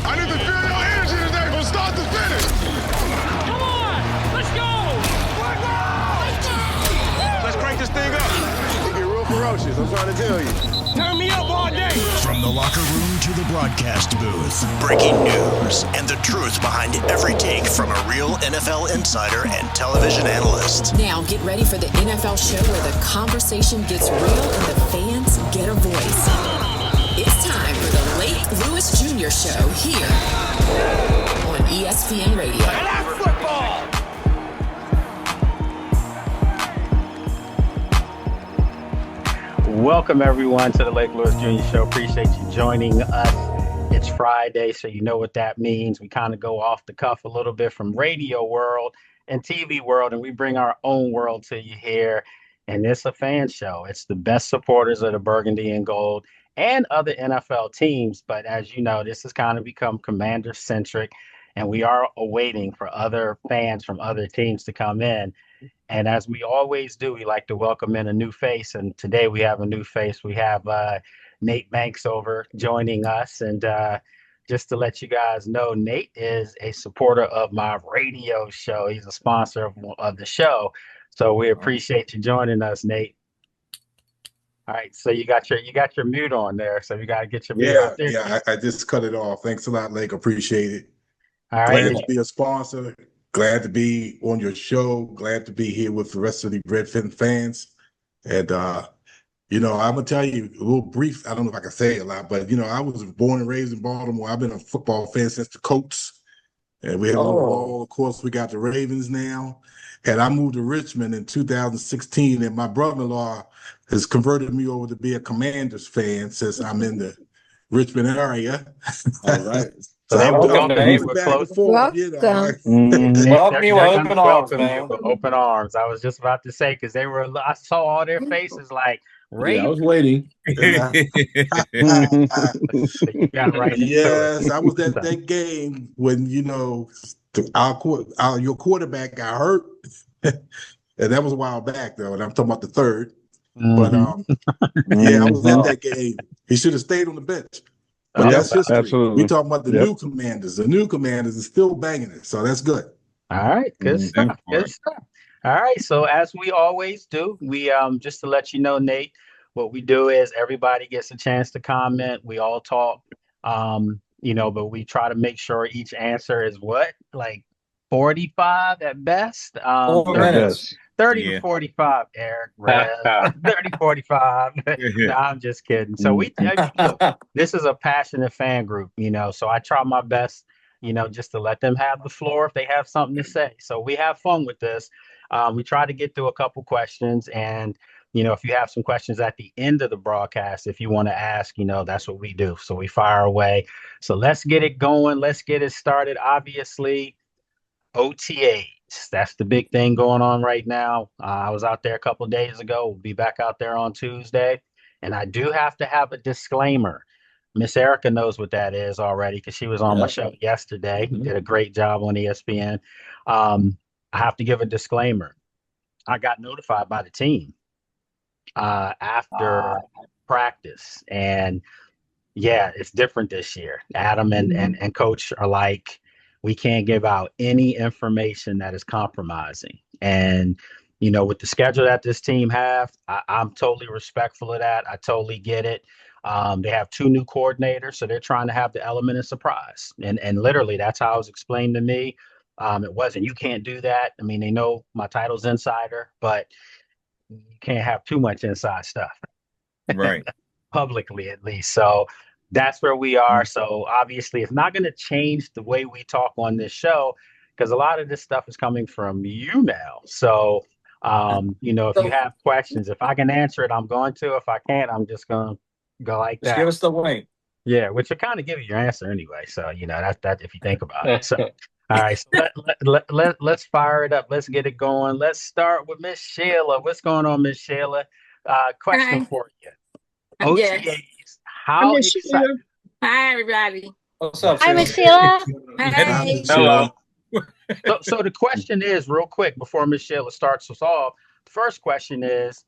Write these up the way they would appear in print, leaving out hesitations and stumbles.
I need to feel your energy today from start to finish. Come on, let's go. Let's crank this thing up. It get real ferocious, I'm trying to tell you. Turn me up all day. From the locker room to the broadcast booth, breaking news and the truth behind every take from a real NFL insider and television analyst. Now get ready for the NFL show where the conversation gets real and the fans get a voice. It's time for the Lake Lewis Jr. Show here on ESPN Radio. And that's football. Welcome, everyone, to the Lake Lewis Jr. Show. Appreciate you joining us. It's Friday, so you know what that means. We kind of go off the cuff a little bit from radio world and TV world, and we bring our own world to you here. And it's a fan show. It's the best supporters of the Burgundy and Gold and other NFL teams. But as you know, this has kind of become Commander-centric, and we are awaiting for other fans from other teams to come in. And as we always do, we like to welcome in a new face. And today we have a new face. We have Nate Banks over joining us. And just to let you guys know, Nate is a supporter of my radio show. He's a sponsor of the show. So we appreciate you joining us, Nate. All right, so you got your mute on there. So you got to get your mute out there. Yeah, I just cut it off. Thanks a lot, Lake. Appreciate it. All right. Glad to be a sponsor. Glad to be on your show. Glad to be here with the rest of the Redfin fans. And, I'm going to tell you a little brief. I don't know if I can say a lot, but, I was born and raised in Baltimore. I've been a football fan since the Colts. And we have a little ball. Of course, we got the Ravens now. And I moved to Richmond in 2016. And my brother-in-law has converted me over to be a Commanders fan since I'm in the Richmond area. All right. So they were Welcome. Welcome you with open arms, man. Open arms. I was just about to say, because I saw all their faces like, Yeah, I was waiting. Yes, I was at that game when, your quarterback got hurt. And that was a while back, though. And I'm talking about the third. But, I was at that game. He should have stayed on the bench. But that's history. Absolutely. We talking about the new Commanders. The new Commanders is still banging it, so that's good. All right, good stuff. Good stuff. All right, so as we always do, we just to let you know, Nate, what we do is everybody gets a chance to comment. We all talk, but we try to make sure each answer is like 45 at best. 4 minutes. 30 to 45, Eric. 30, 45. No, I'm just kidding. So this is a passionate fan group, so I try my best, just to let them have the floor if they have something to say. So we have fun with this. We try to get through a couple questions, and, if you have some questions at the end of the broadcast, if you want to ask, that's what we do. So we fire away. So let's get it going. Let's get it started. Obviously, OTAs. That's the big thing going on right now. I was out there a couple of days ago. We'll be back out there on Tuesday. And I do have to have a disclaimer. Miss Erica knows what that is already because she was on my show yesterday. Did a great job on ESPN. I have to give a disclaimer. I got notified by the team after practice. And yeah, it's different this year. Adam and Coach are like, we can't give out any information that is compromising. And, with the schedule that this team have, I'm totally respectful of that. I totally get it. They have 2 new coordinators, so they're trying to have the element of surprise. And literally, that's how it was explained to me. It wasn't, you can't do that. I mean, they know my title's insider, but you can't have too much inside stuff. Right. Publicly, at least. So that's where we are. So obviously it's not going to change the way we talk on this show because a lot of this stuff is coming from you now. So, if you have questions, if I can answer it, I'm going to. If I can't, I'm just going to go like that. Just give us the wink. Yeah, which will kind of give you your answer anyway. So, that's that if you think about it. So, all right, so let's fire it up. Let's get it going. Let's start with Miss Sheila. What's going on, Miss Sheila? Question for you. OTAs. Yes. How excited? Hi, everybody. What's up, Hi, Miss Sheila. Hi. Hello. So the question is, real quick, before Miss Sheila starts us off, the 1st question is,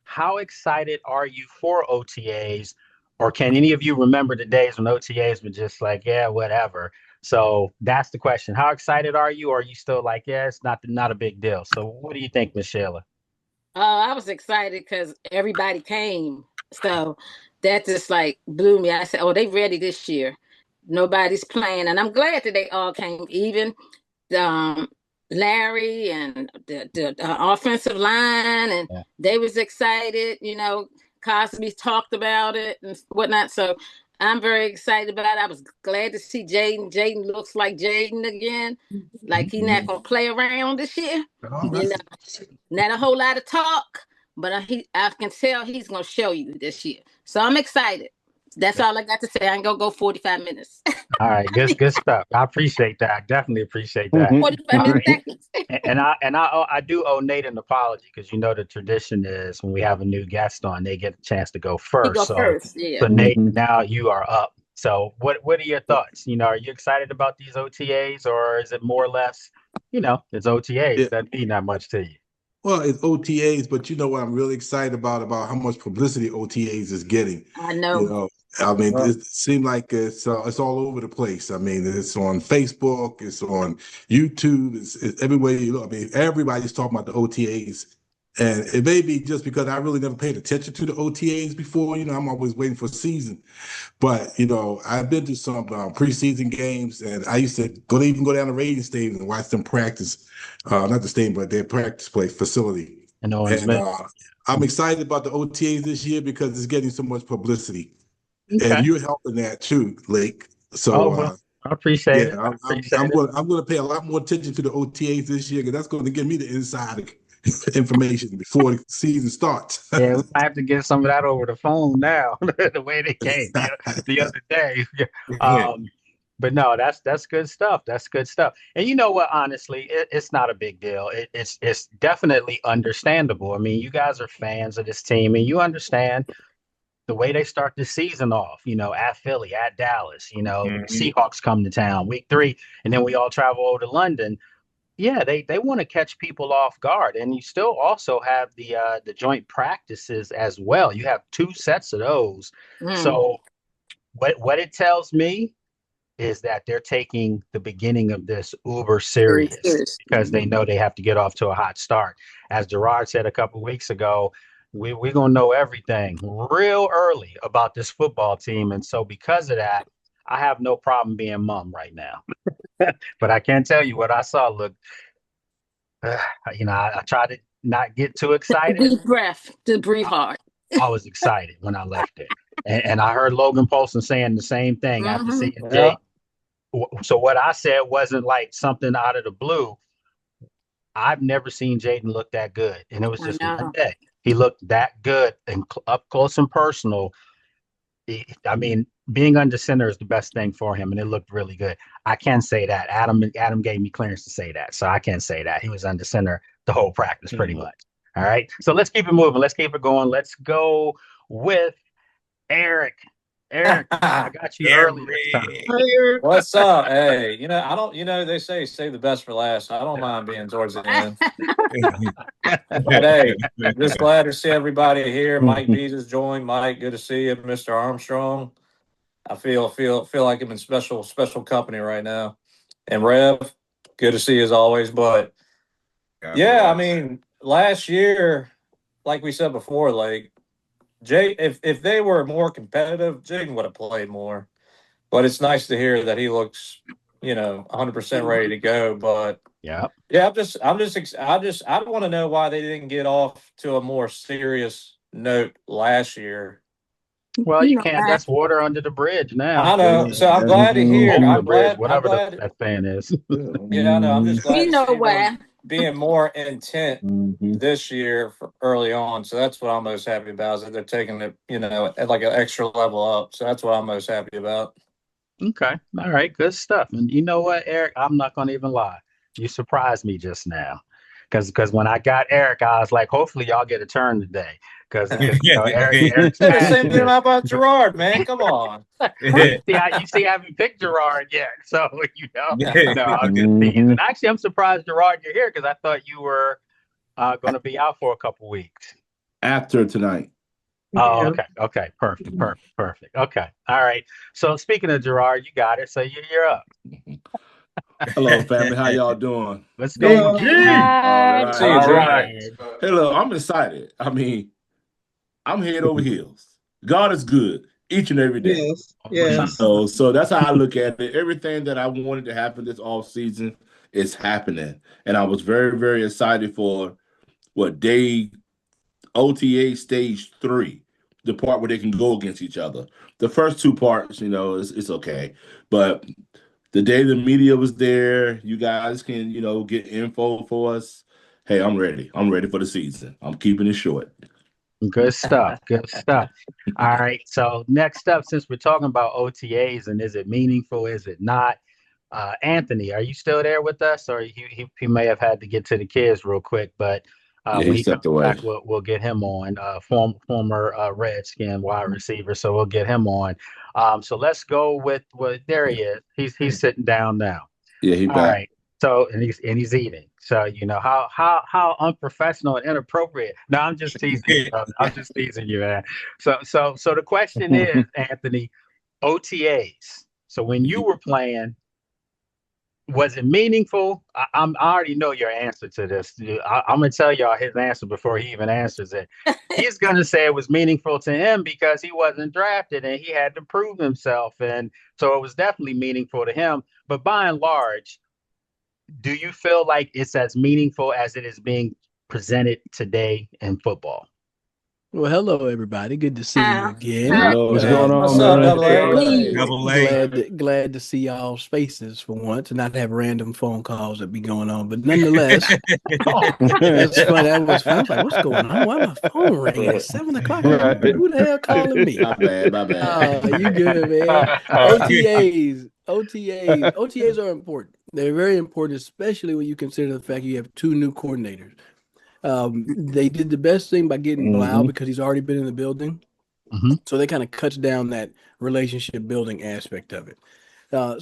how excited are you for OTAs or can any of you remember the days when OTAs were just like, yeah, whatever? So that's the question. How excited are you? Or are you still like, yeah, it's not a big deal? So what do you think, Michelle? I was excited because everybody came. So that just like blew me. I said, oh, they ready this year. Nobody's playing. And I'm glad that they all came, even um, Larry and the offensive line. And Yeah. they was excited. Cosby talked about it and whatnot. So I'm very excited about it. I was glad to see Jaden. Jaden looks like Jaden again. Like he's not going to play around this year. All You right. know, not a whole lot of talk, but I can tell he's gonna show you this year. So I'm excited. That's all I got to say. I ain't gonna go 45 minutes. All right, good stuff. I appreciate that. I definitely appreciate that. 45 All minutes right. seconds. And I do owe Nate an apology because the tradition is when we have a new guest on, they get a chance to go You first. go So first, yeah. Nate, now you are up. So what are your thoughts? Are you excited about these OTAs, or is it more or less, it's OTAs, Yeah. doesn't mean that much to you? Well, it's OTAs, but you know what I'm really excited about how much publicity OTAs is getting. I You know. know, I mean, it seems like it's all over the place. I mean, it's on Facebook, it's on YouTube, it's everywhere you look. I mean, everybody's talking about the OTAs, and it may be just because I really never paid attention to the OTAs before. I'm always waiting for season, but I've been to some preseason games, and I used to even go down to Radiant Stadium and watch them practice. Not the stadium, but their practice play facility. And And I'm excited about the OTAs this year because it's getting so much publicity, Okay. and you're helping that too, Lake. So well, I appreciate it. yeah, I'm going to pay a lot more attention to the OTAs this year because that's going to give me the inside information before the season starts. Yeah, we might have to get some of that over the phone now, the way they came the other day. But no, that's good stuff. That's good stuff. And you know what? Honestly, it's not a big deal. It's definitely understandable. I mean, you guys are fans of this team, and you understand the way they start the season off. At Philly, at Dallas. When the Seahawks come to town week 3, and then we all travel over to London. Yeah, they want to catch people off guard, and you still also have the joint practices as well. You have 2 sets of those. So what it tells me is that they're taking the beginning of this uber serious because they know they have to get off to a hot start. As Gerard said a couple weeks ago, we're gonna know everything real early about this football team, and so because of that, I have no problem being mum right now. But I can't tell you what I saw. Look, I try to not get too excited. Deep breath to breathe hard. I was excited when I left it. And I heard Logan Paulson saying the same thing after seeing Jay. So what I said wasn't like something out of the blue. I've never seen Jaden look that good. And it was just one day. He looked that good and up close and personal. I mean, being under center is the best thing for him, and it looked really good. I can say that. Adam gave me clearance to say that, so I can say that. He was under center the whole practice pretty much. All right, so let's keep it moving. Let's keep it going. Let's go with Eric. Eric, I got you early this time. What's up? Hey, I don't, they say save the best for last. I don't mind being towards the end. But hey, just glad to see everybody here. Mike B just joined. Mike, good to see you. Mr. Armstrong. I feel like I'm in special company right now. And Rev, good to see you as always. But I mean, last year, like we said before, like Jay, if they were more competitive, Jaden would have played more. But it's nice to hear that he looks, 100% ready to go. But I want to know why they didn't get off to a more serious note last year. Well, you can't. That's water under the bridge now. I know. So I'm glad to hear. I'm glad. Whatever that saying is. Yeah, I know. I'm just glad to see why. being more intent this year early on. So that's what I'm most happy about is that they're taking it, at like an extra level up. So that's what I'm most happy about. Okay. All right. Good stuff. And you know what, Eric? I'm not going to even lie. You surprised me just now. Because when I got Eric, I was like, hopefully y'all get a turn today. Because Eric said the same thing about Gerard, man. Come on. You see, I haven't picked Gerard yet. So, I'm just teasing. Actually, I'm surprised, Gerard, you're here because I thought you were going to be out for a couple weeks. After tonight. Oh, Yeah. okay. Perfect. Okay. All right. So speaking of Gerard, you got it. So you're up. Hello, family. How y'all doing? Let's Big go. G. All See right. you, All Drew. right. Hello, I'm excited. I mean, I'm head over heels. God is good each and every day. Yes. Yes. So that's how I look at it. Everything that I wanted to happen this off season is happening. And I was very, very excited for day OTA stage 3, the part where they can go against each other. The first two parts, it's okay. But the day the media was there, you guys can, get info for us. Hey, I'm ready. I'm ready for the season. I'm keeping it short. Good stuff. Good stuff. All right. So next up, since we're talking about OTAs and is it meaningful, is it not? Anthony, are you still there with us, or he may have had to get to the kids real quick, but Yeah, when he he comes stepped away. back, we'll get him on. Former Redskin wide receiver, so we'll get him on. So let's go with there he is. He's sitting down now. Yeah, he All back. right. So he's eating. So how unprofessional and inappropriate. No, I'm just teasing you, brother. I'm just teasing you, man. So the question is, Anthony, OTAs. So when you were playing, was it meaningful? I already know your answer to this. I'm gonna tell y'all his answer before he even answers it. He's gonna say it was meaningful to him because he wasn't drafted and he had to prove himself, and so it was definitely meaningful to him. But by and large, do you feel like it's as meaningful as it is being presented today in football? Well, hello everybody. Good to see you again. Hello, What's hey. going on, What's up, man? Double A? Double A. Glad to see y'all's faces for once, and not have random phone calls that be going on. But nonetheless, that's fun. That was fun. I was like, "What's going on? Why my phone ringing at 7 o'clock? Who the hell calling me?" My bad. You good, man? OTAs are important. They're very important, especially when you consider the fact you have two new coordinators. They did the best thing by getting Blau because he's already been in the building. So they kind of cuts down that relationship building aspect of it.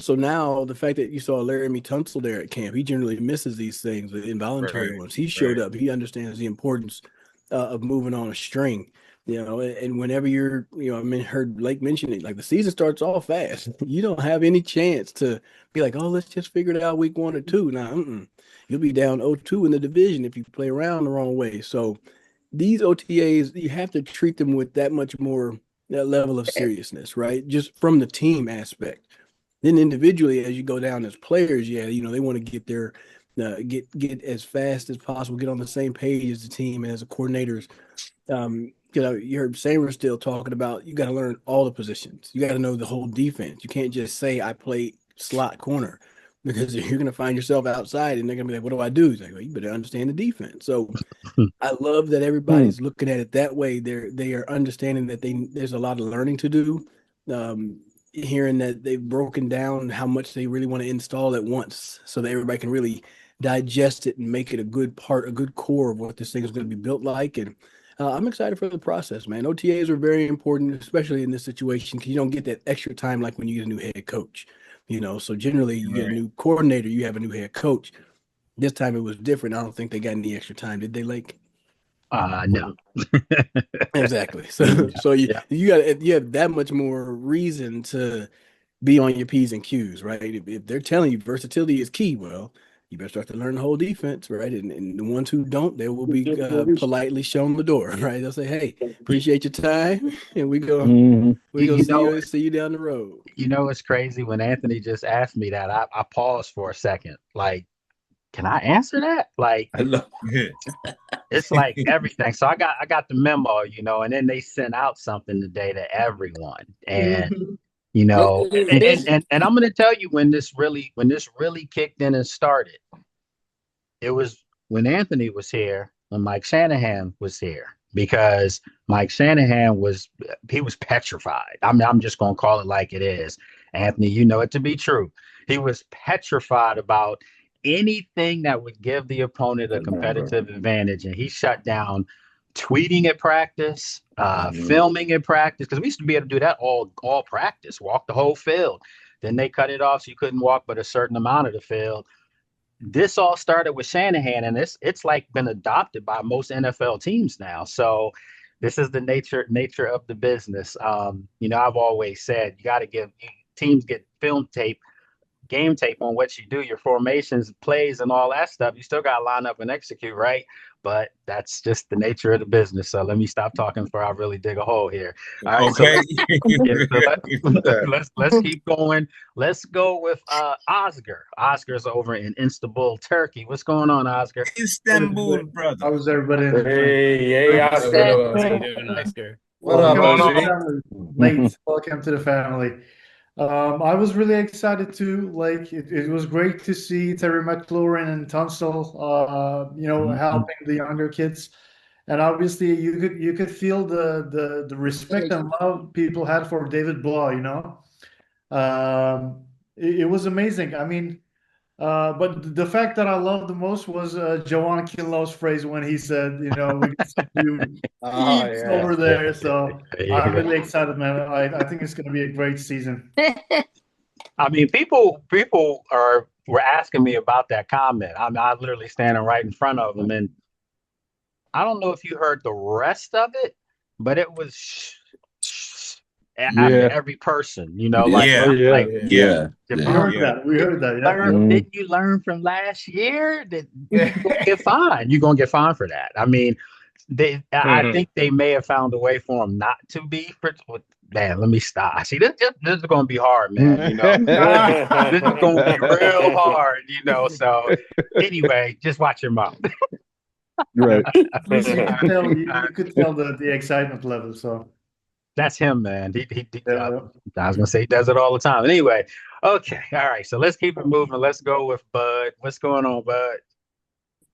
So now the fact that you saw Laramie Tunsil there at camp, he generally misses these things, the involuntary ones. He showed up. He understands the importance of moving on a string. And whenever I heard Blake mention it, like the season starts off fast. You don't have any chance to be like, oh, let's just figure it out week 1 or 2. Now, you'll be down 0-2 in the division if you play around the wrong way. So these OTAs, you have to treat them with that much more that level of seriousness, right? Just from the team aspect. Then individually, as you go down as players, they want to get their get as fast as possible, get on the same page as the team and as the coordinators. You heard Samer still talking about you got to learn all the positions. You got to know the whole defense. You can't just say I play slot corner because you're going to find yourself outside and they're going to be like, what do I do? He's like, well, you better understand the defense. So I love that everybody's looking at it that way. They are understanding that there's a lot of learning to do. Hearing that they've broken down how much they really want to install at once so that everybody can really digest it and make it a good core of what this thing is going to be built like. And I'm excited for the process, man. OTAs are very important, especially in this situation, because you don't get that extra time like when you get a new head coach. So generally you get a new coordinator, you have a new head coach. This time it was different. I don't think they got any extra time. Did they, Lake? No. Exactly. So you have that much more reason to be on your P's and Q's, right? If they're telling you versatility is key, well, you better start to learn the whole defense, right? And the ones who don't, they will be politely shown the door, right? They'll say, "Hey, appreciate your time, and we go see you down the road." It's crazy when Anthony just asked me that. I paused for a second, like, can I answer that? Like, it's like everything. So I got the memo, and then they sent out something today to everyone, and and I'm going to tell you when this really kicked in and started. It was when Anthony was here, when Mike Shanahan was here, because Mike Shanahan was petrified. I'm just going to call it like it is. Anthony, you know it to be true. He was petrified about anything that would give the opponent a competitive advantage, and he shut down tweeting at practice, filming at practice, because we used to be able to do that all practice, walk the whole field. Then they cut it off so you couldn't walk but a certain amount of the field. This all started with Shanahan, and it's like been adopted by most NFL teams now. So this is the nature of the business. I've always said you got to give teams get film tape, game tape on what you do, your formations, plays, and all that stuff. You still got to line up and execute, right? But that's just the nature of the business. So let me stop talking before I really dig a hole here. All right, Okay. let's keep going. Let's go with Oscar. Oscar's over in Istanbul, Turkey. What's going on, Oscar? Istanbul, brother. How's everybody? Hey, Oscar. How you doing, Oscar? What up, Welcome to OG? the family. Late. Welcome to the family. I was really excited too. Like it was great to see Terry McLaurin and Tunstall, helping the younger kids, and obviously you could feel the respect and love people had for David Blah. It was amazing. I mean, but the fact that I loved the most was Joanne Kinlow's phrase when he said, we got some new peeps over there. So I'm really excited, man. I think it's going to be a great season. I mean, people were asking me about that comment. I'm literally standing right in front of them, and I don't know if you heard the rest of it, but it was after every person, We heard that. Didn't you learn from last year that you're gonna get fined? You're gonna get fined for that. I mean, I think they may have found a way for him not to be. Man, let me stop. See, this is going to be hard, man. This is going to be real hard, So anyway, just watch your mouth. Right. You could tell the excitement level. So that's him, man. I was going to say he does it all the time. Anyway, okay, all right. So let's keep it moving. Let's go with Bud. What's going on, Bud?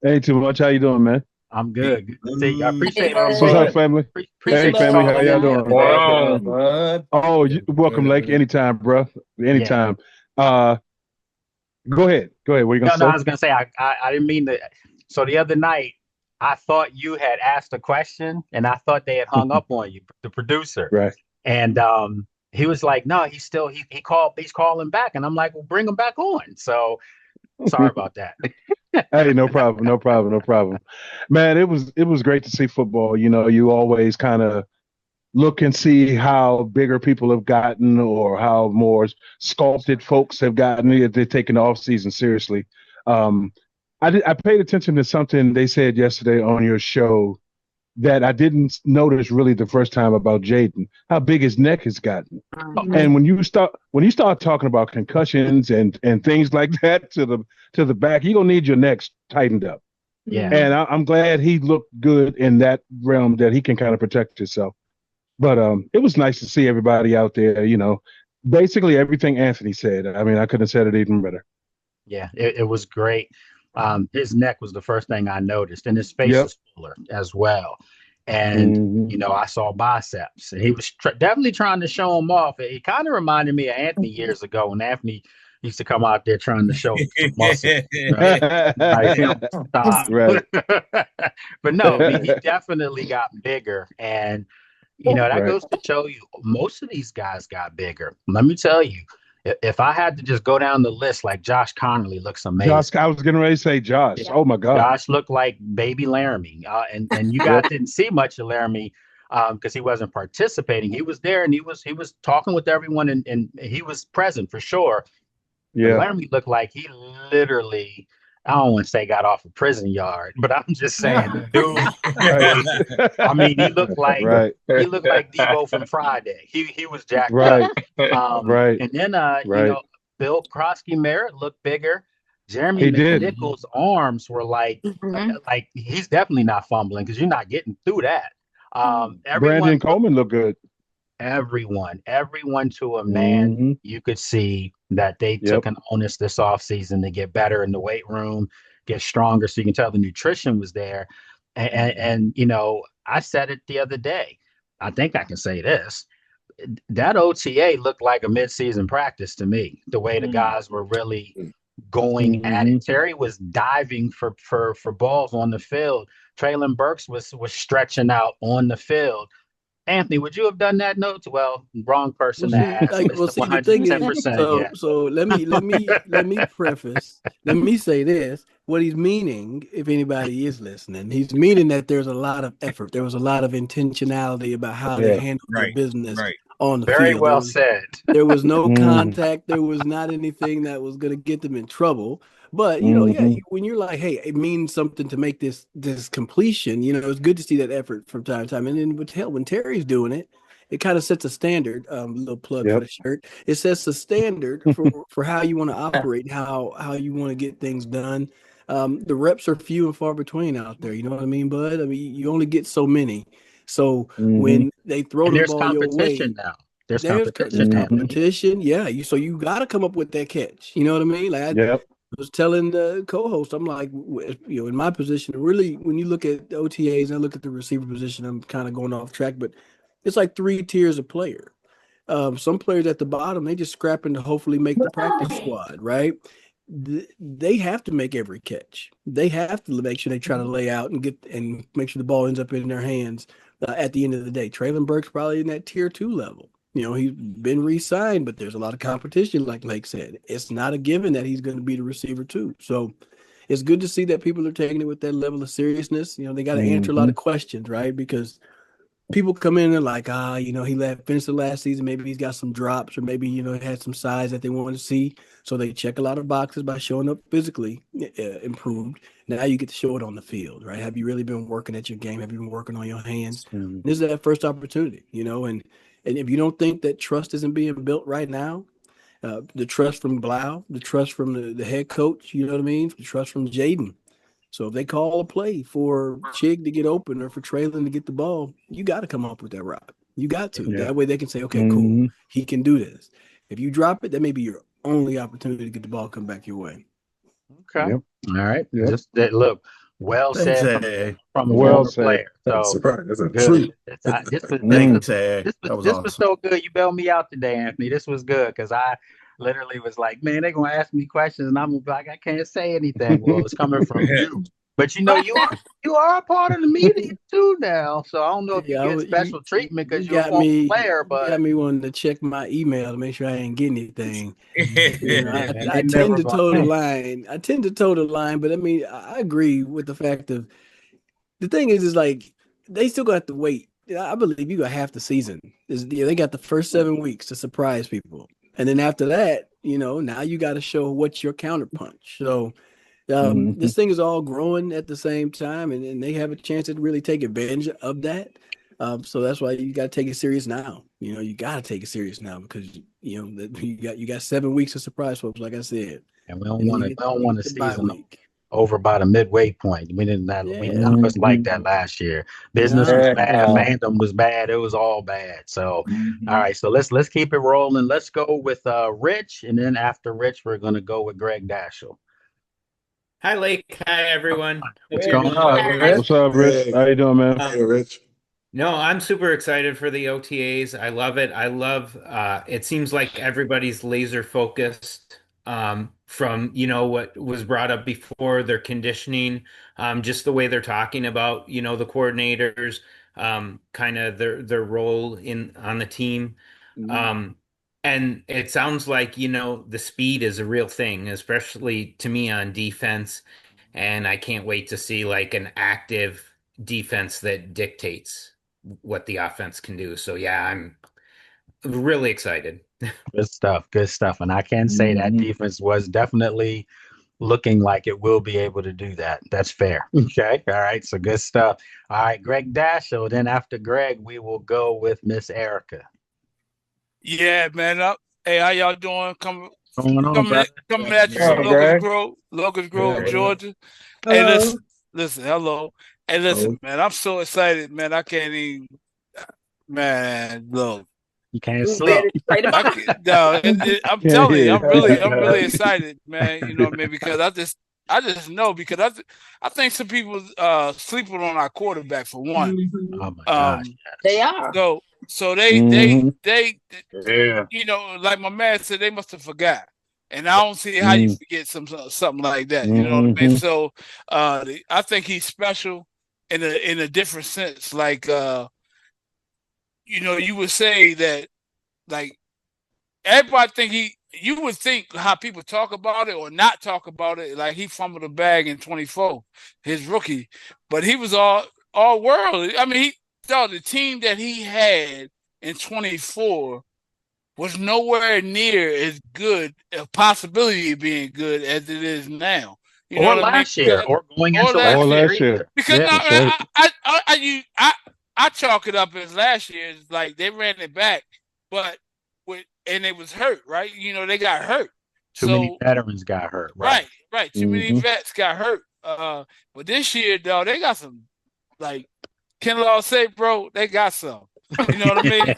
Ain't too much. How you doing, man? I'm good. See, I appreciate it. What's up, family? Hey, family. How y'all doing? Bud. Oh, welcome, Lake. Anytime, bro. Anytime. Go ahead. What are you gonna say? No, I was gonna say I didn't mean to. So the other night, I thought you had asked a question, and I thought they had hung up on you, the producer. Right. And he was like, "No, he's calling back," and I'm like, "Well, bring him back on." So sorry about that. Hey, no problem. Man, it was great to see football. You always kind of look and see how bigger people have gotten or how more sculpted folks have gotten if they're taking the off season seriously. I paid attention to something they said yesterday on your show that I didn't notice really the first time about Jaden, how big his neck has gotten. Mm-hmm. And when you start talking about concussions and things like that to the back, you're gonna need your neck tightened up. Yeah. And I'm glad he looked good in that realm that he can kind of protect himself. But it was nice to see everybody out there, basically everything Anthony said. I mean, I couldn't have said it even better. Yeah, it was great. His neck was the first thing I noticed, and his face was fuller as well. And, I saw biceps, and he was definitely trying to show him off. It kind of reminded me of Anthony years ago when Anthony used to come out there trying to show muscle. Right? But no, he definitely got bigger. And, that goes to show you most of these guys got bigger. Let me tell you. If I had to just go down the list, like Josh Connolly looks amazing. I was getting ready to say Josh. Yeah. Oh my God. Josh looked like baby Laramie. And you guys didn't see much of Laramie because he wasn't participating. He was there and he was talking with everyone and he was present for sure. Yeah. But Laramie looked like he literally, I don't want to say got off a prison yard, but I'm just saying, dude. I mean, he looked like Debo from Friday. He was jacked up. Right. And then Bill Krosky Merritt looked bigger. Jeremy McNichols' arms were like he's definitely not fumbling because you're not getting through that. Brandon Coleman looked good. Everyone to a man, you could see that they took an onus this offseason to get better in the weight room, get stronger. So you can tell the nutrition was there. And I said it the other day. I think I can say this. That OTA looked like a midseason practice to me, the way the guys were really going at it. Terry was diving for balls on the field. Traylon Burks was stretching out on the field. Anthony, would you have done that notes? Well, wrong person to ask. Mr. The thing is, 110%. Yeah. so let me preface. Let me say this. What he's meaning, if anybody is listening, he's meaning that there's a lot of effort. There was a lot of intentionality about how they handled their business on the Very field. well said. There was no contact. There was not anything that was going to get them in trouble. But when you're like, hey, it means something to make this completion. It's good to see that effort from time to time. And then when Terry's doing it, it kind of sets a standard. Little plug for the shirt. It sets a standard for how you want to operate, how you want to get things done. The reps are few and far between out there. You know what I mean, Bud? I mean, you only get so many. So when they throw the ball your way, now. There's competition. Yeah. So you got to come up with that catch. You know what I mean? Like I was telling the co-host, I'm like, in my position, really, when you look at the OTAs and I look at the receiver position, I'm kind of going off track, but it's like 3 tiers of player. Some players at the bottom, they just scrapping to hopefully make the practice squad, right? They have to make every catch. They have to make sure they try to lay out and make sure the ball ends up in their hands at the end of the day. Traylon Burks probably in that tier 2 level. He's been re-signed, but there's a lot of competition, like Lake said. It's not a given that he's going to be the receiver too. So it's good to see that people are taking it with that level of seriousness. They got to answer a lot of questions, right? Because people come in and like, he finished the last season. Maybe he's got some drops, or maybe, he had some size that they want to see. So they check a lot of boxes by showing up physically improved. Now you get to show it on the field, right? Have you really been working at your game? Have you been working on your hands? This is that first opportunity, and if you don't think that trust isn't being built right now, the trust from Blau, the trust from the head coach, you know what I mean? The trust from Jaden. So if they call a play for Chig to get open or for Traylon to get the ball, you got to come up with that route. You got to. That way they can say, okay, cool, he can do this. If you drop it, that may be your only opportunity to get the ball come back your way. Okay. All right. Just that look. Well said from a well player. So surprise. That's a good. treat. This was so good. You bailed me out today, Anthony. This was good because I literally was like, man, they're gonna ask me questions, and I'm like, I can't say anything. Well, it's coming from you. But you are a part of the media too now. So I don't know if you get special treatment because you're a former player, but you got me wanting to check my email to make sure I ain't getting anything. I tend to toe the line. But I mean, I agree with the fact of the thing is like they still got to wait. I believe you got half the season. They got the first 7 weeks to surprise people, and then after that, now you got to show what's your counterpunch. So. This thing is all growing at the same time, and they have a chance to really take advantage of that. So that's why you got to take it serious now. You got to take it serious now because you got 7 weeks of surprise folks, like I said. And we don't want to season over by the midway point. We didn't. I was like that last year. Business was bad. Fandom was bad. It was all bad. So, all right. So let's keep it rolling. Let's go with Rich, and then after Rich, we're gonna go with Greg Dashel. Hi, Lake. Hi, everyone. What's going on, Rich? What's up, Rich? How you doing, man? Hey, Rich. No, I'm super excited for the OTAs. I love it. I love it seems like everybody's laser focused from, what was brought up before, their conditioning, just the way they're talking about, the coordinators, kind of their role on the team. And it sounds like, the speed is a real thing, especially to me on defense. And I can't wait to see like an active defense that dictates what the offense can do. So yeah, I'm really excited. Good stuff. And I can say that defense was definitely looking like it will be able to do that. That's fair. Okay. All right. So good stuff. All right, Greg Dashel. Then after Greg, we will go with Miss Erica. Yeah, man. Hey, how y'all doing? Coming at you Hello, from Locust Grove, Georgia. Hello. Hey, listen, hello. Hey, listen, man. I'm so excited, man. I can't even. Man, look. You can't sleep. I'm telling you, I'm really excited, man. You know what I mean? Because I just know because I think some people sleeping on our quarterback for one. Oh my gosh. They are. So they like my man said, they must have forgot. And I don't see how you forget something like that. You know what I mean? So I think he's special in a different sense. Like you would say that, like, everybody you would think how people talk about it or not talk about it, like he fumbled the bag in 24, his rookie, but he was all world. I mean, he thought the team that he had in 24 was nowhere near as good, a possibility of being good as it is now. You know Or what I mean? last year, or going Or into last last year. year. Because Yeah, no, that's right. I chalk it up as last year. It's like they ran it back, but and it was hurt, right? They got hurt. Too many veterans got hurt, right? Right. Too many vets got hurt. But this year, though, they got some, like Ken Law said, bro, they got some. You know what I mean?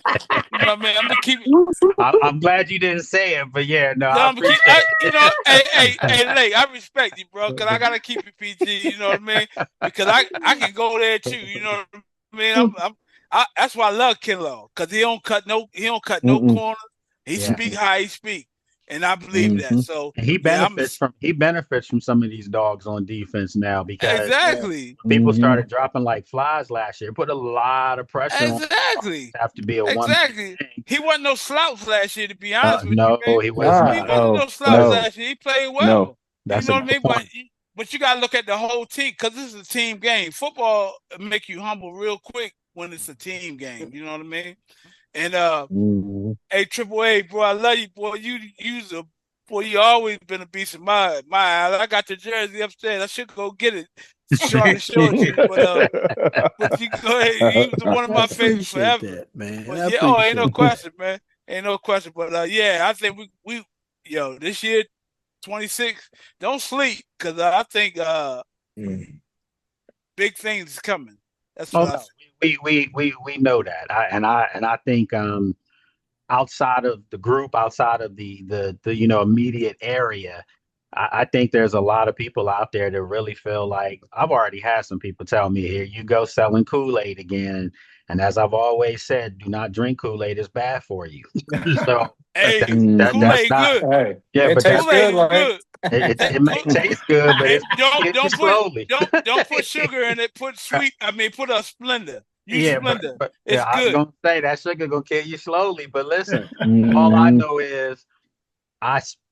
I'm gonna keep it. I'm glad you didn't say it, but yeah, no, I appreciate hey, Lake, I respect you, bro, because I gotta keep it PG. You know what I mean? Because I can go there too. You know what I mean? That's why I love Ken Law, because he don't cut no corners. He speak how he speak, and I believe that. So and he benefits from some of these dogs on defense now, because exactly people started dropping like flies last year. Put a lot of pressure on. Exactly. Have to be a one. Exactly. He wasn't no slouch last year, to be honest with no, you, man. he was not. He wasn't no slouch last year. He played well. No, that's you know what I mean? Point. But you gotta look at the whole team, because this is a team game. Football make you humble real quick when it's a team game. You know what I mean? And hey, Triple A, bro, I love you, boy. You always been a beast in my eye. I got the jersey upstairs. I should go get it. Show it to you, but you go ahead. You was one of my favorites forever, that, man. But ain't no question, man. Ain't no question. But I think we this year 26. Don't sleep, because I think big things coming. That's what we know that. I think outside of the group, outside of the immediate area, I think there's a lot of people out there that really feel like, I've already had some people tell me, here you go selling Kool-Aid again. And as I've always said, do not drink Kool-Aid, it's bad for you. So hey, that's Kool-Aid not good. Hey, yeah, it but tastes good. Like it may taste good, but it's don't slowly. Don't put sugar in it. Put put a Splenda. Use Splenda. But it's I was good. gonna say that sugar gonna kill you slowly. But listen, all I know is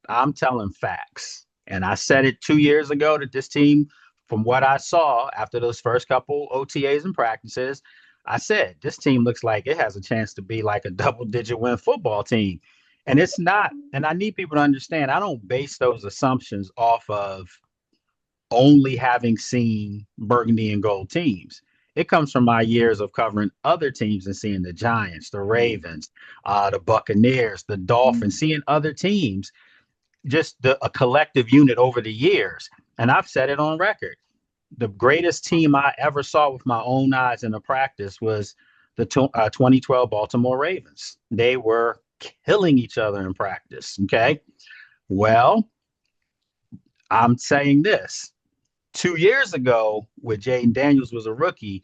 I'm telling facts. And I said it 2 years ago that this team, from what I saw after those first couple OTAs and practices, I said this team looks like it has a chance to be like a double-digit win football team. And it's not. And I need people to understand, I don't base those assumptions off of only having seen burgundy and gold teams. It comes from my years of covering other teams and seeing the Giants, the Ravens, the Buccaneers, the Dolphins, seeing other teams, just a collective unit over the years. And I've said it on record. The greatest team I ever saw with my own eyes in a practice was the 2012 Baltimore Ravens. They were killing each other in practice. Okay. Well, I'm saying this. 2 years ago, when Jaden Daniels was a rookie,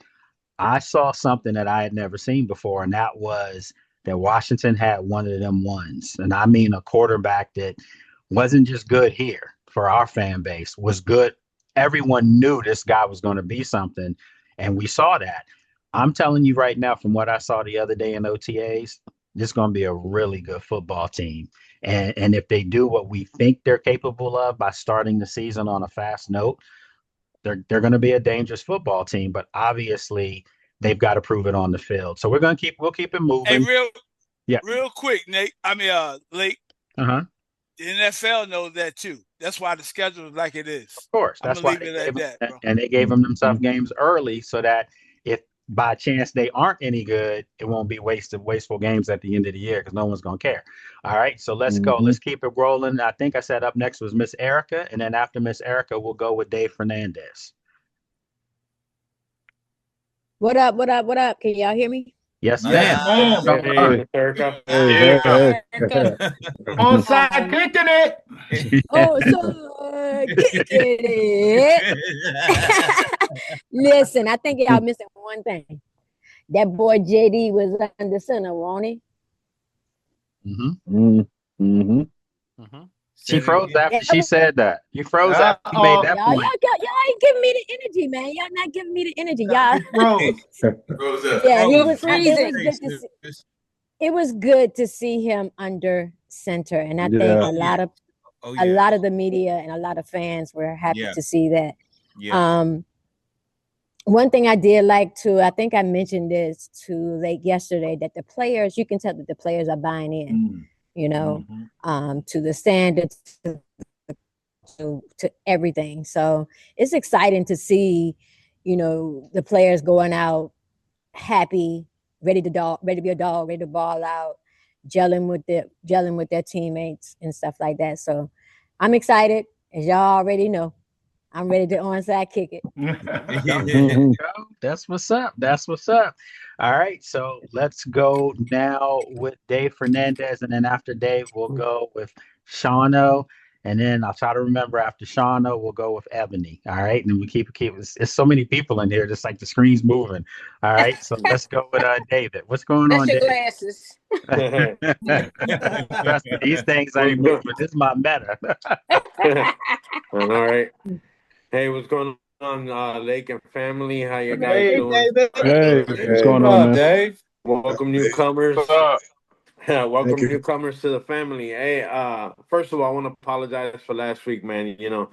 I saw something that I had never seen before. And that was that Washington had one of them ones. And I mean a quarterback that wasn't just good here for our fan base, was good. Everyone knew this guy was going to be something, and we saw that. I'm telling you right now, from what I saw the other day in OTAs, this is going to be a really good football team. And if they do what we think they're capable of by starting the season on a fast note, they're going to be a dangerous football team. But obviously, they've got to prove it on the field. So we'll keep it moving. Hey, real quick, Nate. Lake. Uh-huh. The NFL knows that too. That's why the schedule is like it is. Of course. That's why they gave them tough games early, so that if by chance they aren't any good, it won't be wasteful games at the end of the year, because no one's going to care. All right, so let's go. Let's keep it rolling. I think I said up next was Miss Erica, and then after Miss Erica, we'll go with Dave Fernandez. What up? What up? What up? Can y'all hear me? Yes, ma'am. Hey, Erica. Onside kicking it. Oh, so kicking it. Listen, I think y'all missing one thing. That boy JD was under center, won't he? She froze after she said that. You froze after you made that y'all, point. y'all ain't giving me the energy, man. Y'all not giving me the energy, y'all. Froze. Yeah, You were it freezing. was good to see. It was good to see him under center, and I think Yeah. a lot of the media and a lot of fans were happy to see that. One thing I did like too, I think I mentioned this to Lake yesterday, that the players, you can tell that the players are buying in, you know, to the standards, to everything. So it's exciting to see, you know, the players going out happy, ready to be a dog, ready to ball out, gelling with their teammates and stuff like that. So I'm excited, as y'all already know. I'm ready to onside kick it. That's what's up. That's what's up. All right. So let's go now with Dave Fernandez. And then after Dave, we'll go with Shauno. And then I'll try to remember after Shauno, we'll go with Ebony. All right. And then we keep it's so many people in here, just like the screen's moving. All right. So let's go with David. What's going That's on, your David? glasses. Trust me, these things ain't moving. This is my meta. All right. Hey, what's going on, Lake and family? How you guys doing? Hey, what's going on, man? Dave? Welcome newcomers. What's up? Welcome Thank you. newcomers to the family. Hey, first of all, I want to apologize for last week, man. You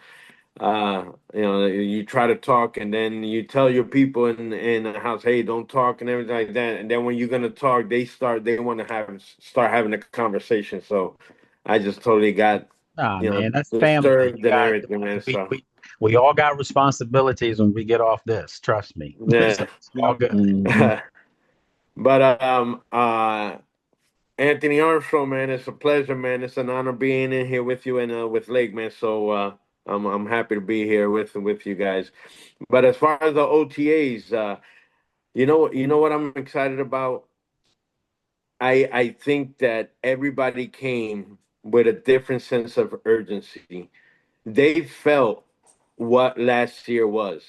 try to talk and then you tell your people in the house, hey, don't talk and everything like that. And then when you're gonna talk, they want to start having a conversation. So I just totally got Man, that's family. disturbed and everything, man. So We all got responsibilities when we get off this. Trust me. yeah. So it's all good. But Anthony Armstrong, man, it's a pleasure, man. It's an honor being in here with you and with Lake, man. So I'm happy to be here with you guys. But as far as the OTAs, you know what I'm excited about? I think that everybody came with a different sense of urgency. They felt what last year was,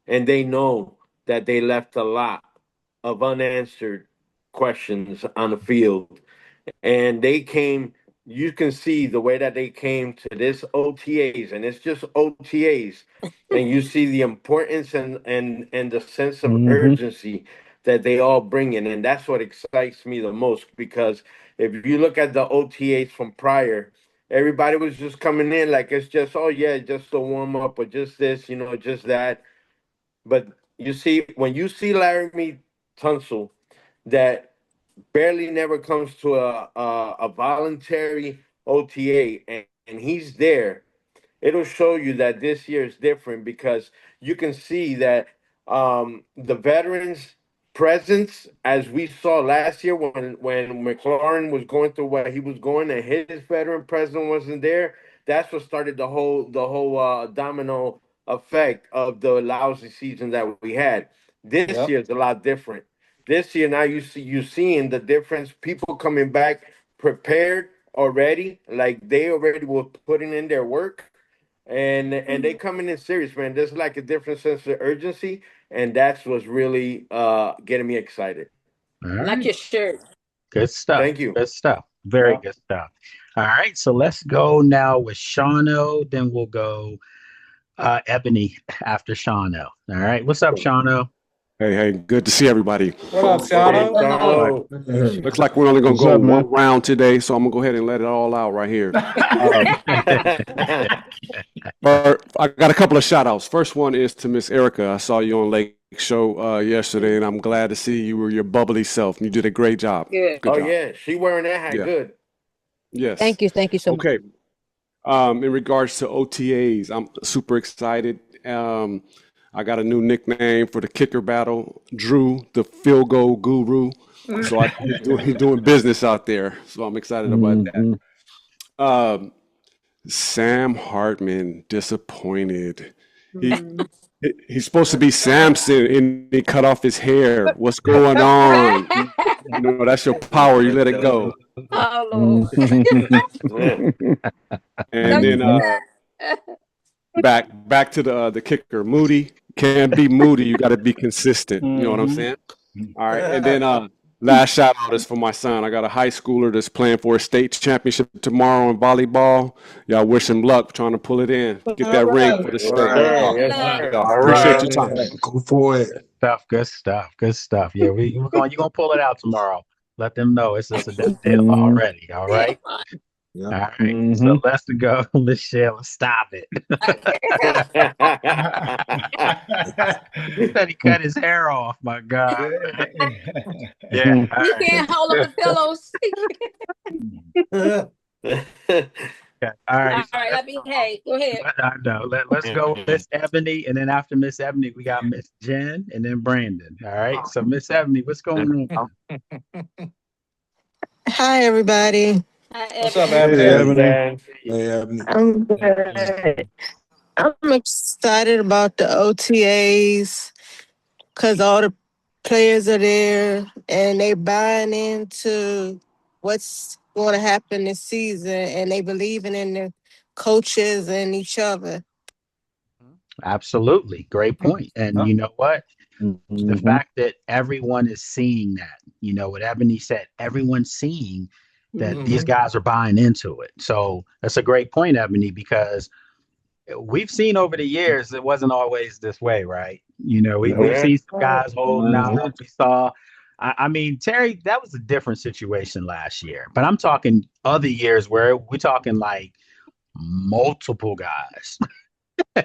and they know that they left a lot of unanswered questions on the field. And they came, you can see the way that they came to this OTAs, and it's just OTAs, and you see the importance and the sense of urgency that they all bring in. And that's what excites me the most, because if you look at the OTAs from prior, everybody was just coming in like it's just, oh yeah, just a warm up or just this, just that. But you see, when you see Laramie Tunsil, that barely never comes to a voluntary OTA, and he's there, it'll show you that this year is different, because you can see that the veterans' presence, as we saw last year when McLaurin was going through what he was going, and his veteran presence wasn't there. That's what started the whole domino effect of the lousy season that we had. This year's a lot different. This year now you seeing the difference. People coming back prepared already, like they already were putting in their work, and they coming in serious, man. There's like a different sense of urgency, and that's what's really getting me excited. All Like right. your shirt. Good stuff. Thank you. Good stuff. Very good stuff. All right. So let's go now with Shauno. Then we'll go Ebony after Shauno. All right. What's up, Shauno? Hey, good to see everybody. What up, Shauno? Looks like we're only going to What's go up, man? one round today, so I'm going to go ahead and let it all out right here. I got a couple of shout outs. First one is to Miss Erica. I saw you on Lake Show yesterday, and I'm glad to see you were your bubbly self. You did a great job. Good. Oh, job. yeah. She wearing that hat good. Yes. Thank you so much. Okay. In regards to OTAs, I'm super excited. I got a new nickname for the kicker battle, Drew, the field goal guru. So he's doing business out there. So I'm excited about that. Sam Hartman, disappointed. He's supposed to be Samson, and he cut off his hair. What's going on? That's your power. You let it go. Oh, Lord. And then back to the kicker, Moody. Can't be Moody. You got to be consistent. You know what I'm saying? All right. And then Last shout out is for my son. I got a high schooler that's playing for a state championship tomorrow in volleyball. Y'all wish him luck trying to pull it in. Get that ring for the Yes, state. sir. Yes, sir. All Appreciate right. your time. Go for it. Good stuff. Yeah, you're gonna pull it out tomorrow. Let them know it's a done deal Mhm. already. All right. Yeah. All right. Mhm. So let's go, Michelle. Stop it. He said he cut his hair off. My God. Yeah. All You right. can't hold up the pillows. Okay. All right. All So right, let me. Hey, go ahead. I know. Let's go with Miss Ebony, and then after Miss Ebony, we got Miss Jen, and then Brandon. All right. So Miss Ebony, what's going on? Hi, everybody. Hi, What's up, Ebony. Hey, Ebony? Ebony. Hey, Abney. I'm good. I'm excited about the OTAs because all the players are there and they buying into what's going to happen this season and they believing in the coaches and each other. Absolutely. Great point. And you know what? The Mhm. fact that everyone is seeing that, what Ebony said, everyone's seeing that these guys are buying into it. So that's a great point, Ebony, because we've seen over the years it wasn't always this way, right? We've Nope. Yeah. seen some guys holding Mhm. out. We saw, I mean, Terry, that was a different situation last year. But I'm talking other years where we're talking like multiple guys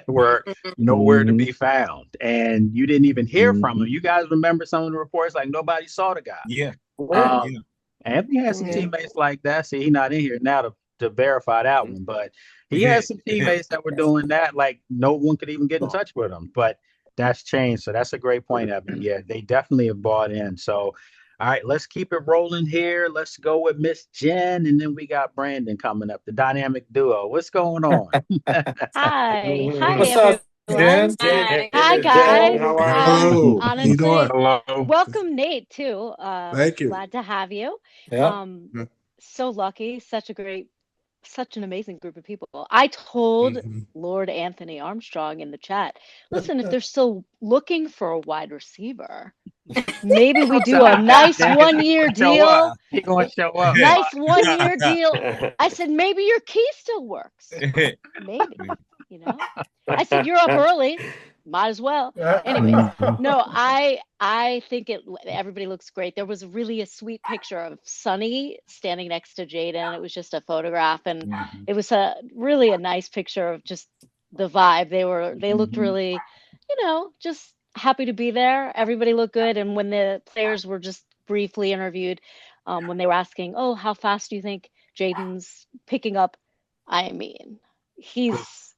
were nowhere to Mhm. be found, and you didn't even hear from them. Mhm. You guys remember some of the reports like nobody saw the guy. Yeah. Um, Yeah. Anthony has some Yeah. teammates like that. See, he's not in here now to verify that one, but he has some teammates that were doing that. Like no one could even get in touch with him. But that's changed. So that's a great point, Evan. Yeah, they definitely have bought in. So, all right, let's keep it rolling here. Let's go with Miss Jen, and then we got Brandon coming up, the dynamic duo. What's going on? Hi. Hi, What's up, Jen? everyone. Hi. Hi, Jen, guys. how are you? Hello. How you doing? Honestly, Hello. welcome, Nate, too. Thank you. Glad to have you. Yeah. So lucky. Such an amazing group of people. I told Mm-hmm. Lord Anthony Armstrong in the chat, listen, if they're still looking for a wide receiver, maybe we do a nice Jen, 1 year show up. deal. He gonna show up. Nice 1 year deal. I said, maybe your key still works. Maybe, you know. I said, you're up early. Might as well. Anyways, Mhm. no, I think everybody looks great. There was really a sweet picture of Sunny standing next to Jaden. It was just a photograph, and it was really a nice picture of just the vibe. They looked really, just happy to be there. Everybody looked good, and when the players were just briefly interviewed, when they were asking, "Oh, how fast do you think Jaden's picking up?" I mean, he's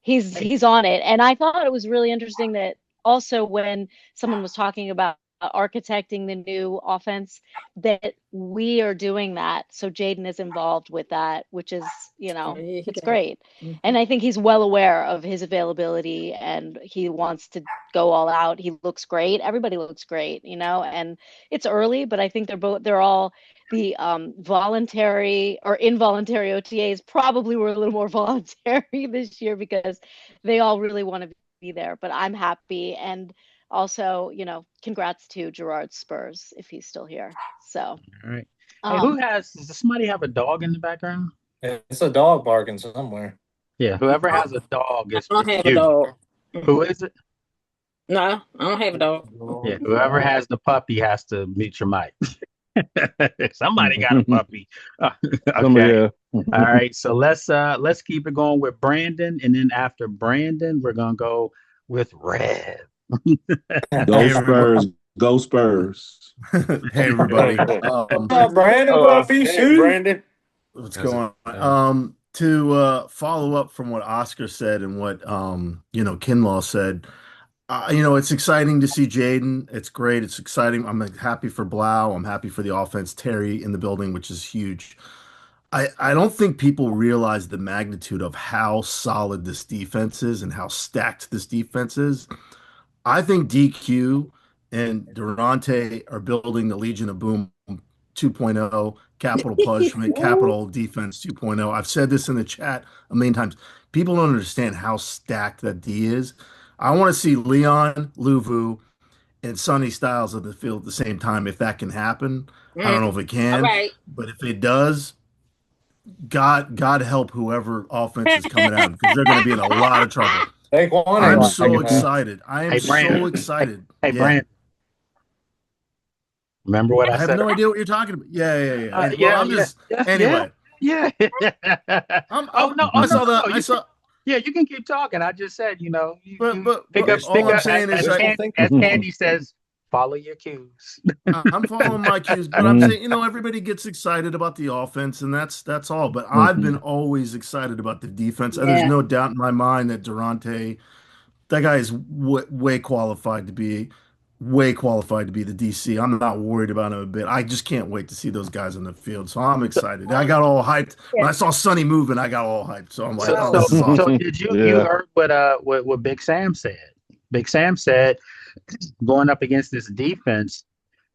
he's on it. And I thought it was really interesting that also when someone was talking about architecting the new offense, that we are doing that. So Jaden is involved with that, which is, Yeah, he it's got it. great. And I think he's well aware of his availability and he wants to go all out. He looks great. Everybody looks great, and it's early, but I think they're all the voluntary or involuntary OTAs probably were a little more voluntary this year because they all really want to be there. But I'm happy. And also, congrats to Gerard Spurs if he's still here. So, All right. Hey, does somebody have a dog in the background? It's a dog barking somewhere. Yeah, whoever has a dog I is don't have a you. dog. Who is it? No, I don't have a dog. Yeah, whoever has the puppy has to mute your mic. Somebody got a puppy. Okay. All right. So let's keep it going with Brandon, and then after Brandon, we're gonna go with Red. Go Spurs. Go Spurs. Hey everybody. What's up, Brandon? Puppy Hey, shoot. Brandon. What's How's going it on? To follow up from what Oscar said and what Kinlaw said, it's exciting to see Jaden. It's great. It's exciting. I'm happy for Blau. I'm happy for the offense. Terry in the building, which is huge. I don't think people realize the magnitude of how solid this defense is and how stacked this defense is. I think DQ and Durante are building the Legion of Boom 2.0, capital punishment, capital defense 2.0. I've said this in the chat a million times. People don't understand how stacked that D is. I want to see Leon, Luvu, and Sonny Styles on the field at the same time. If that can happen, I don't know if it All can, right. but if it does, God help whoever offense is coming out because they're going to be in a lot of trouble. Take one. I'm Like so it, man. excited. I am Hey, Brandon. so excited. Hey, Yeah. Brandon. Remember what I I have said? no idea what you're talking about. Yeah. Well, Yeah, I'm just yeah. anyway. Yeah. I saw the. I saw. Yeah, you can keep talking. I just said, But pick up, all I'm saying as, is as Candy says, follow your cues. I'm following my cues, but I'm saying, everybody gets excited about the offense, and that's all. But I've been always excited about the defense. And there's Yeah. no doubt in my mind that Durante, that guy is way qualified to be the DC. I'm not worried about him a bit. I just can't wait to see those guys on the field. So I'm excited. I got all hyped when I saw Sonny moving. I got all hyped. So I'm like, oh, this is awesome. So did you heard what Big Sam said? Big Sam said going up against this defense,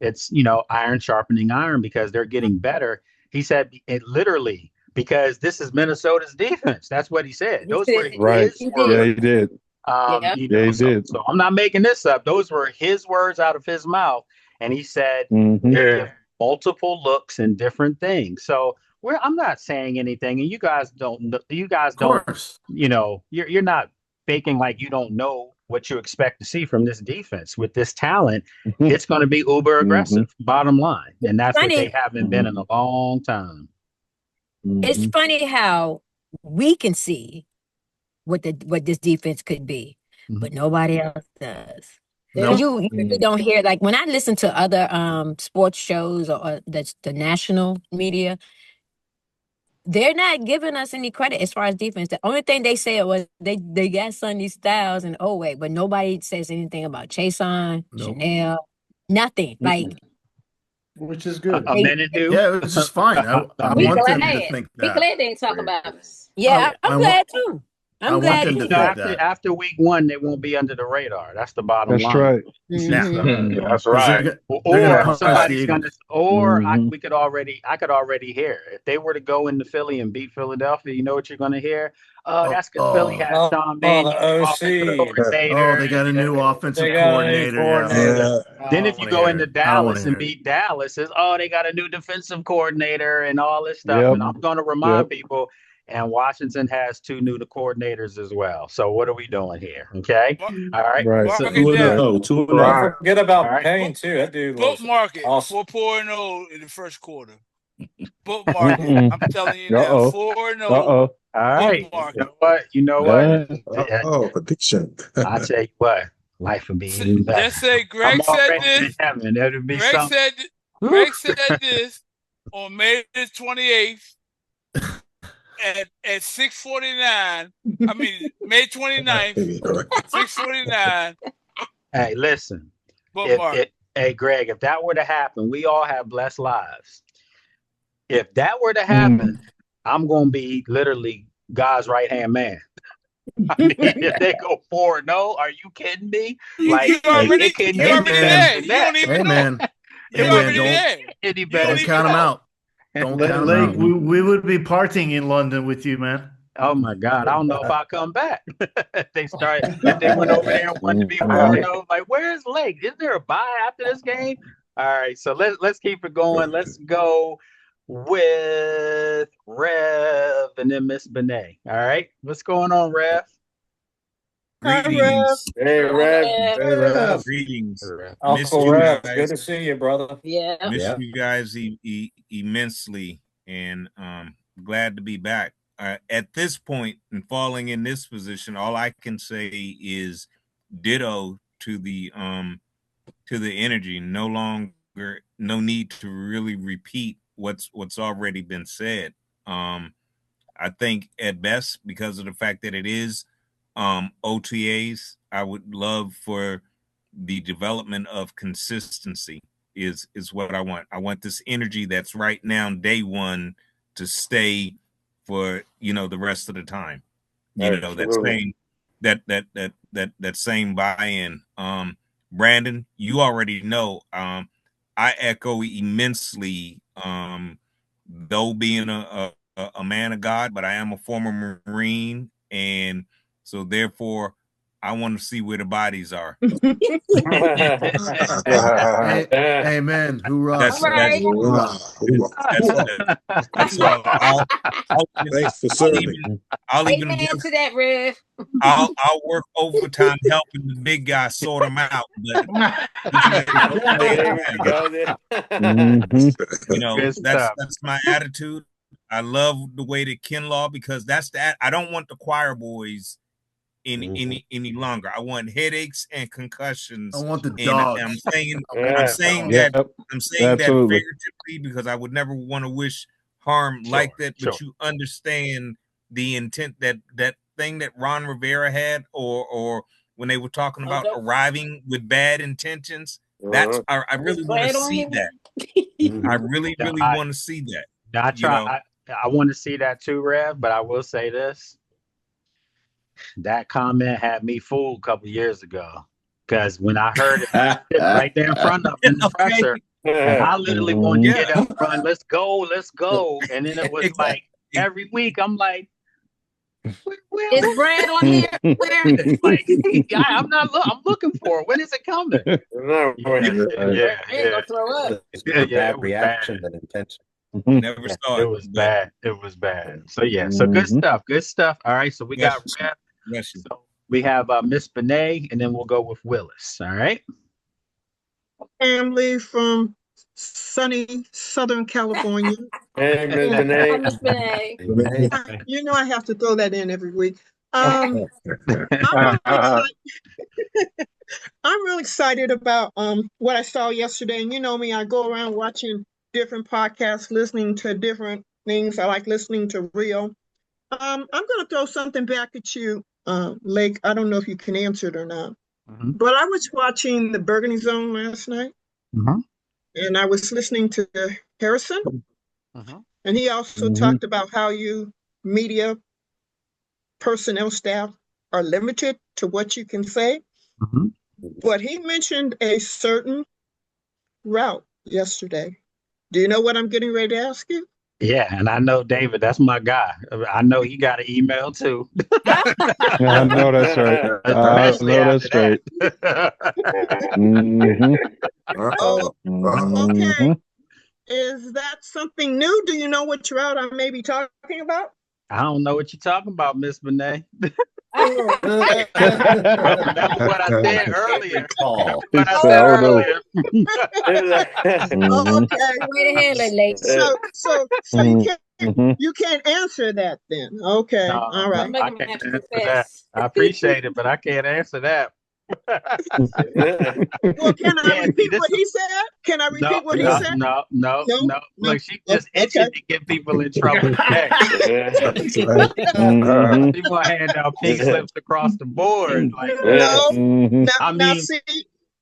it's iron sharpening iron because they're getting better. He said it literally because this is Minnesota's defense. That's what he said. Those were Right. his words. Yeah, he did. He did. So I'm not making this up. Those were his words out of his mouth, and he said they give multiple looks and different things. So I'm not saying anything, and you guys don't. You're not faking like you don't know what you expect to see from this defense. With this talent, it's going to be uber aggressive. Bottom line, and that's what they haven't been in a long time. It's funny how we can see what this defense could be, but nobody else does. Nope. You really don't hear, like when I listen to other sports shows or the national media, they're not giving us any credit as far as defense. The only thing they said was they got Sonny Styles and but nobody says anything about Chason, Chanel, nothing. Like, which is good. A minute do. Yeah, it's just fine. I want them to think Be that. glad they ain't talking about us. Yeah, I'm glad too. I'm glad them to think that. After week one, they won't be under the radar. That's the bottom That's line. right. That's right. We could already. I could already hear if they were to go into Philly and beat Philadelphia. You know what you're going to hear? That's because Philly has Sean Mannion, offensive coordinator. They got a new offensive coordinator. Then if you go into Dallas and beat Dallas, they got a new defensive coordinator and all this stuff. Yep. And I'm going to remind people. And Washington has 2 new coordinators as well. So what are we doing here? Okay. All right. Right. So, 2-0. Don't forget about Payne too. That dude was Bookmark it. awesome. 4-0 in the first quarter. Bookmark it. I'm telling you now. 4-0. All right. You know what? Prediction. I tell you what, life would be even better. Let's say Greg said this. Greg said this on May the 28th. At 6:49, I mean May 29th, 6:49. Hey, listen. Hey, Greg, if that were to happen, we all have blessed lives. If that were to happen, I'm going to be literally God's right-hand man. I mean, if they go 4-0, are you kidding me? Like, you already there. You don't even know. You're already there. Don't count them out. Don't count them out. We would be partying in London with you, man. Oh my God! I don't know if I'll come back. If they went over there and wanted to be 4-0, like, where's Lake? Is there a bye after this game? All right, so let's keep it going. Let's go with Rev and then Miss Benet. All right, what's going on, Rev? Greetings. Hey, Rev. Hey, Rev. Greetings. Uncle Rev, good to see you, brother. Yeah. Miss you guys immensely, and glad to be back. At this point, and falling in this position, all I can say is ditto to the energy. No need to really repeat what's already been said. I think at best, because of the fact that it is OTAs, I would love for the development of consistency is what I want. I want this energy that's right now day one to stay for the rest of the time. That same buy-in. Brandon, you already know I echo immensely, though being a man of God, but I am a former Marine, and so therefore I want to see where the bodies are. Amen. Hoorah. That's right. that's all. Thanks for serving. I'll even Amen work. to that, Rev. I'll work overtime helping the big guy sort them out. But you know, that's my attitude. I love the way that Kinlaw, because that's that. I don't want the choir boys any longer. I want headaches and concussions. I want the And dogs. I'm saying Yep. that Absolutely. figuratively, because I would never want to wish harm like that. But you understand the intent, that thing that Ron Rivera had, or when they were talking about arriving with bad intentions. That's I really want to see that. I really want to see that. I want to see that too, Rev, but I will say this. That comment had me fooled a couple years ago. Because when I heard it right there in front of me in the presser, and I literally wanted to get up and run, let's go. And then it was like every week, I'm like, Is Brad on here? Where? It's like, I'm looking for it. When is it coming? Ain't gonna throw up. Bad reaction than intention. Never saw it. It was bad. It was bad. So so good stuff. Good stuff. All right. So we got Rev. So we have Miss Benet, and then we'll go with Willis. All right. Family from sunny Southern California. Hey, Miss Benet. Miss Benet. You know I have to throw that in every week. I'm really excited about what I saw yesterday. And you know me, I go around watching different podcasts, listening to different things. I like listening to Rio. I'm going to throw something back at you, Lake. I don't know if you can answer it or not. But I was watching the Burgundy Zone last night, and I was listening to Harrison, and he also talked about how you media personnel staff are limited to what you can say. But he mentioned a certain route yesterday. Do you know what I'm getting ready to ask you? Yeah, and I know David, that's my guy. I know he got an email too. I know that's right. I know that's right. Okay. Is that something new? Do you know what route I may be talking about? I don't know what you're talking about, Miss Benet. That's what I said earlier. Okay. Way to handle it, Lake. So you can't answer that then. Okay. No, all right. I can't answer that. I appreciate it, but I can't answer that. Well, can I repeat what he said? Can I repeat what he said? No. Look, she just itching to get people in trouble today. She want to hand out pink slips across the board. Like, Now, see,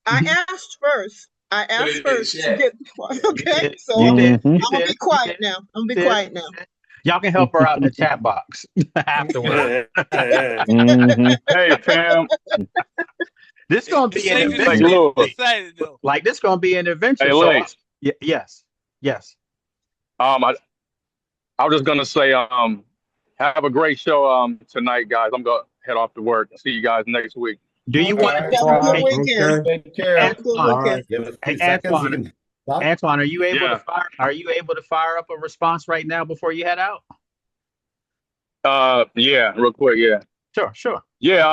I asked first. To get okay. So I'm gonna be quiet now. Y'all can help her out in the chat box afterwards. Hey, Pam. This gonna be an adventure. Like this gonna be an adventure. Hey, Lex. Yes. I was just gonna say, have a great show tonight, guys. I'm gonna head off to work. See you guys next week. Do you want to Take care. Antoine, are you able to fire up a response right now before you head out? Yeah, real quick, yeah. Sure. Yeah,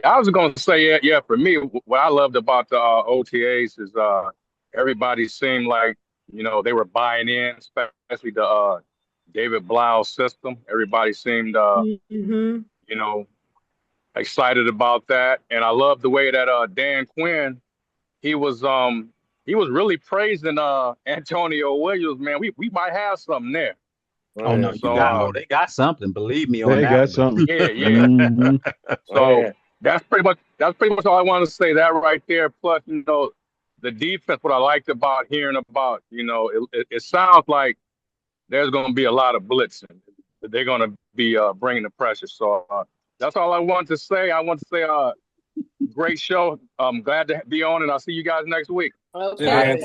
I was gonna say, for me, what I loved about the OTAs is everybody seemed like, they were buying in, especially the David Blau system. Everybody seemed excited about that. And I love the way that Dan Quinn, he was really praising Antonio Williams, man. We might have something there. Oh no, they got something. Believe me on that. They got something. Yeah. So that's pretty much all I want to say. That right there. Plus, the defense. What I liked about hearing about, it sounds like there's going to be a lot of blitzing. They're going to be bringing the pressure. So that's all I want to say. I want to say great show. I'm glad to be on, and I'll see you guys next week. Okay.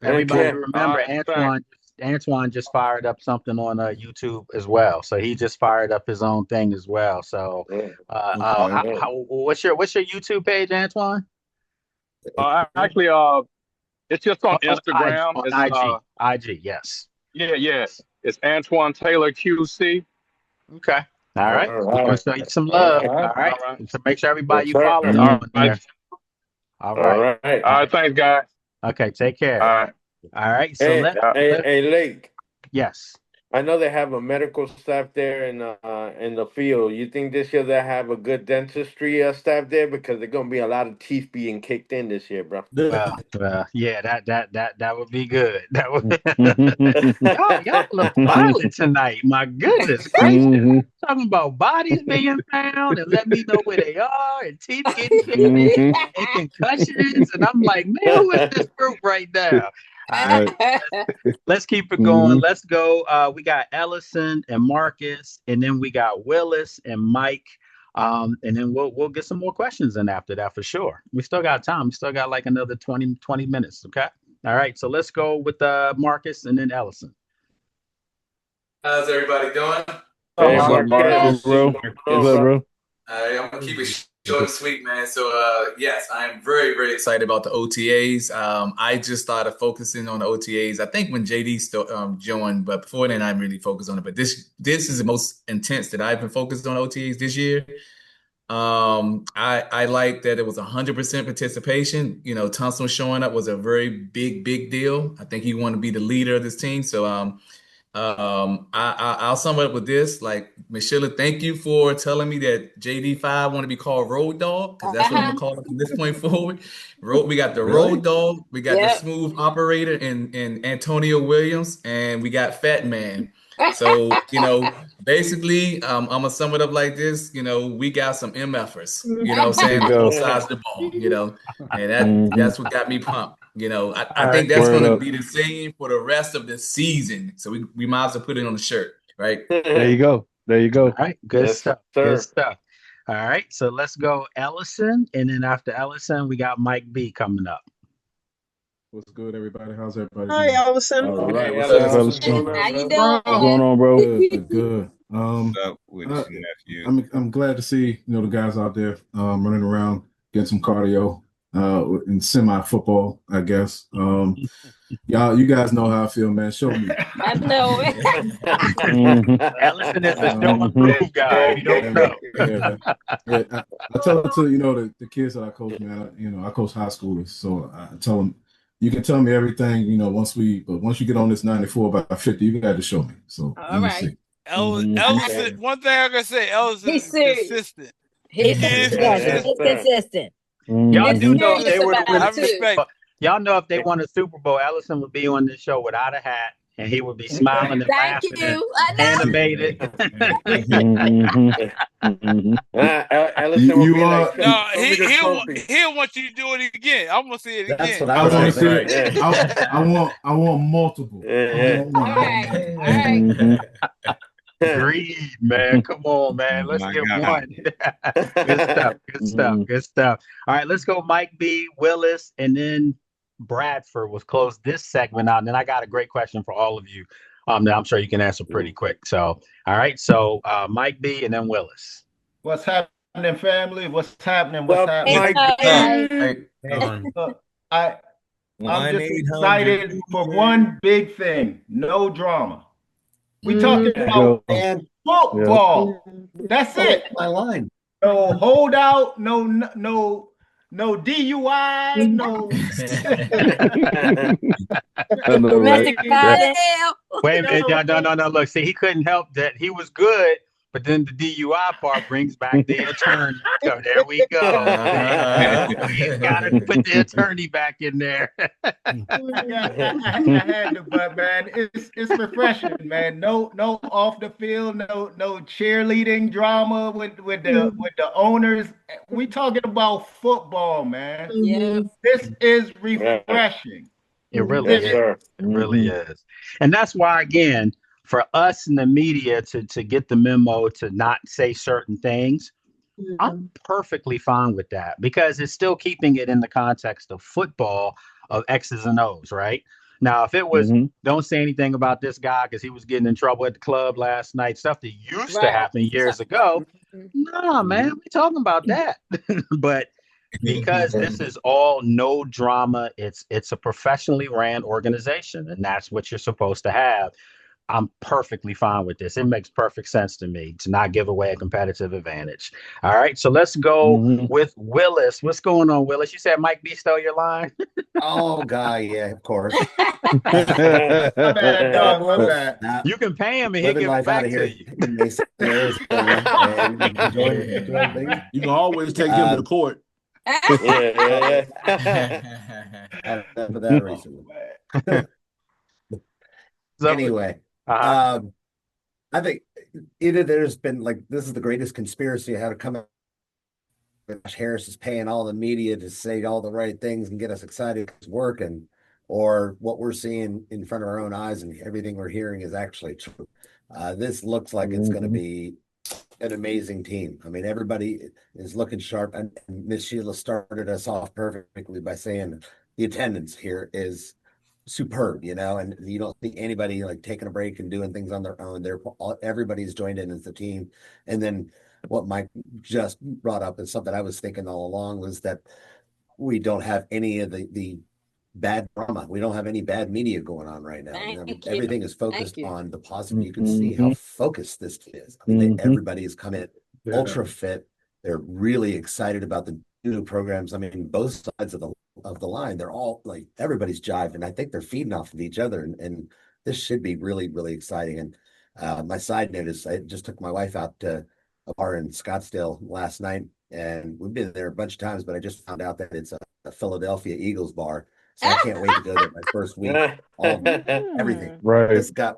Everybody remember, Antoine Antoine just fired up something on YouTube as well. So he just fired up his own thing as well. So what's your YouTube page, Antoine? Actually, it's just on Instagram. On It's IG, yes. yes. It's Antoine Taylor QC. Okay. All right. We're gonna show you some love. All right. So make sure everybody you follow is on there. All right. All right. All right. Thanks, guys. Okay. Take care. All right. All right. So hey, Lake. Yes. I know they have a medical staff there in the field. You think this year they have a good dentistry staff there, because there's gonna be a lot of teeth being kicked in this year, bro. Yeah, that would be good. That would y'all look violent tonight. My goodness gracious. Talking about bodies being found and let me know where they are and teeth getting kicked in and concussions. And I'm like, man, who is this group right now? All right. Let's keep it going. Let's go. We got Ellison and Marcus, and then we got Willis and Mike. And then we'll get some more questions in after that for sure. We still got time. We still got like another 20 minutes. Okay. All right. So let's go with Marcus and then Ellison. How's everybody doing? Hey, Marcus, bro. What's up, bro? I'm gonna keep it short and sweet, man. So yes, I am very, very excited about the OTAs. I just started focusing on the OTAs. I think when JD joined, but before then I really focused on it. But this is the most intense that I've been focused on OTAs this year. I like that it was 100% participation. You know, Tunsil showing up was a very big deal. I think he wanted to be the leader of this team. So I'll sum it up with this. Like, Michelle, thank you for telling me that JD5 want to be called Road Dog, because that's what I'm gonna call it from this point forward. We got the Road Dog, we got the smooth operator in Antonio Williams, and we got Fat Man. So, you know, basically, I'm gonna sum it up like this. You know, we got some MFers, you know what I'm saying, on both sides of the ball, you know, and that's what got me pumped. You know, I think that's going to be the same for the rest of the season. So we might as well put it on the shirt, right? There you go. All right. Good stuff. Good stuff. All right. So let's go Ellison. And then after Ellison, we got Mike B coming up. What's good, everybody? How's everybody Hi, doing? Ellison. All right. What's What's up, up, Ellison? How you doing? What's going on, bro? Good. What's up with you, nephew? I'm glad to see the guys out there running around, getting some cardio in semi-football, I guess. You guys know how I feel, man. Show me. I know it. Ellison is a show and prove guy. You don't know. I tell it to the kids that I coach, man. I coach high schoolers, so I tell them, you can tell me everything, once you get on this 94 by 50, you got to show me. So all right. See. Ellison, one thing I gotta say, Ellison is consistent. He's consistent. Y'all do know if they were to win I respect. Y'all know if they won a Super Bowl, Ellison would be on this show without a hat, and he would be smiling and laughing and animated. Ellison will be like, no, he'll want you to do it again. I'm gonna see it again. That's what I want to see it. I want multiple. Greed, man. Come on, man. Let's get one. Good stuff. All right, let's go Mike B, Willis, and then Bradford. We'll close this segment out. And then I got a great question for all of you that I'm sure you can answer pretty quick. So, all right. So Mike B and then Willis. What's happening, family? What's happening? I'm just excited for one big thing. No drama. We talking about football. That's it. My line. No holdout. No DUI. No. Wait a minute. No. Look, see, he couldn't help that. He was good, but then the DUI part brings back the attorney. So there we go. You gotta put the attorney back in there. I had to, but man, it's refreshing, man. No off the field, no cheerleading drama with the owners. We talking about football, man. Yeah. This is refreshing. It really is. It really is. And that's why, again, for us in the media to get the memo to not say certain things, I'm perfectly fine with that, because it's still keeping it in the context of football, of X's and O's, right? Now, if it was, don't say anything about this guy because he was getting in trouble at the club last night, stuff that used to happen years ago. Nah, man, we talking about that. But because this is all no drama, it's a professionally ran organization, and that's what you're supposed to have. I'm perfectly fine with this. It makes perfect sense to me to not give away a competitive advantage. All right, so let's go with Willis. What's going on, Willis? You said Mike B stole your line? Oh, God, yeah, of course. My bad, dog. My bad. You can pay him and he'll Living give it life out back of to here you. in Mesa, Arizona, and enjoying things. You can always take him to court. Yeah. Had enough of that recently. Anyway, I think either there's been like this is the greatest conspiracy how to come out. Josh Harris is paying all the media to say all the right things and get us excited it's working, or what we're seeing in front of our own eyes and everything we're hearing is actually true. This looks like it's going to be an amazing team. I mean, everybody is looking sharp, and Miss Sheila started us off perfectly by saying the attendance here is superb, and you don't see anybody like taking a break and doing things on their own. Everybody's joined in as a team. And then what Mike just brought up is something I was thinking all along was that we don't have any of the bad drama. We don't have any bad media going on right now. Everything is focused on the positive. You can see how focused this is. I mean, everybody has come in ultra fit. They're really excited about the new programs. I mean, both sides of the line, they're all like everybody's jiving. I think they're feeding off of each other, and this should be really, really exciting. And my side note is I just took my wife out to a bar in Scottsdale last night, and we've been there a bunch of times, but I just found out that it's a Philadelphia Eagles bar. So I can't wait to go there my first week. Everything. Right. It's got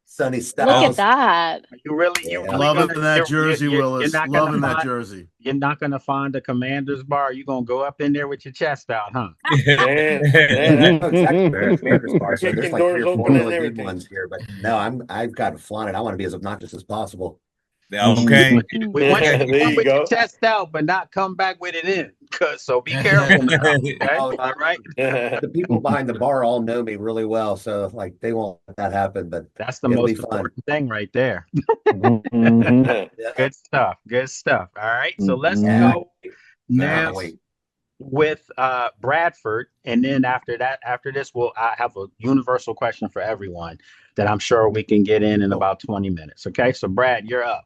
Sunny Look Styles. at that. You really Loving gonna, that jersey, Willis. not gonna Loving that find- jersey. You're not gonna find a Commander's bar. You're gonna go up in there with your chest out, huh? Exactly. Commanders bar. So there's Kicking like 3 doors or 4 open and really big everything. ones here, but no, I've got to flaunt it. I want to be as obnoxious as possible. Okay. We want you to There come you with go. your chest out, but not come back with it in. So be careful now. Okay? Oh, All right. The people behind the bar all know me really well, so like they won't let that happen. But That's the it'll most be fun. important thing right there. Yeah. Good stuff. Good stuff. All right. So let's Yeah. go now wait. with Bradford, and then after this, I have a universal question for everyone that I'm sure we can get in about 20 minutes. Okay. So Brad, you're up.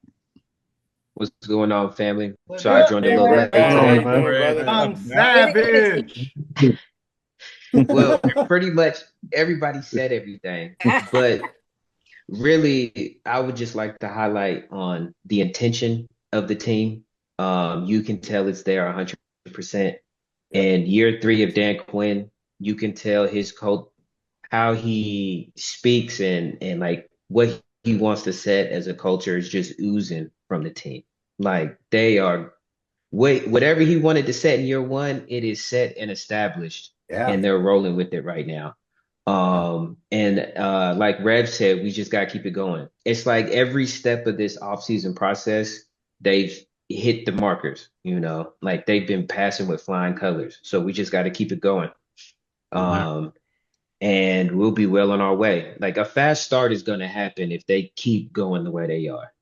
What's going on, family? Sorry I joined a little late today. I'm savage. Well, pretty much everybody said everything, but really, I would just like to highlight on the intention of the team. You can tell it's there 100%. And year 3 of Dan Quinn, you can tell his cult, how he speaks and like what he wants to set as a culture is just oozing from the team. Like they are, whatever he wanted to set in year 1, it is set and established, and they're rolling with it right now. Like Rev said, we just got to keep it going. It's like every step of this offseason process, they've hit the markers, like they've been passing with flying colors. So we just got to keep it going. And we'll be well on our way. Like a fast start is going to happen if they keep going the way they are.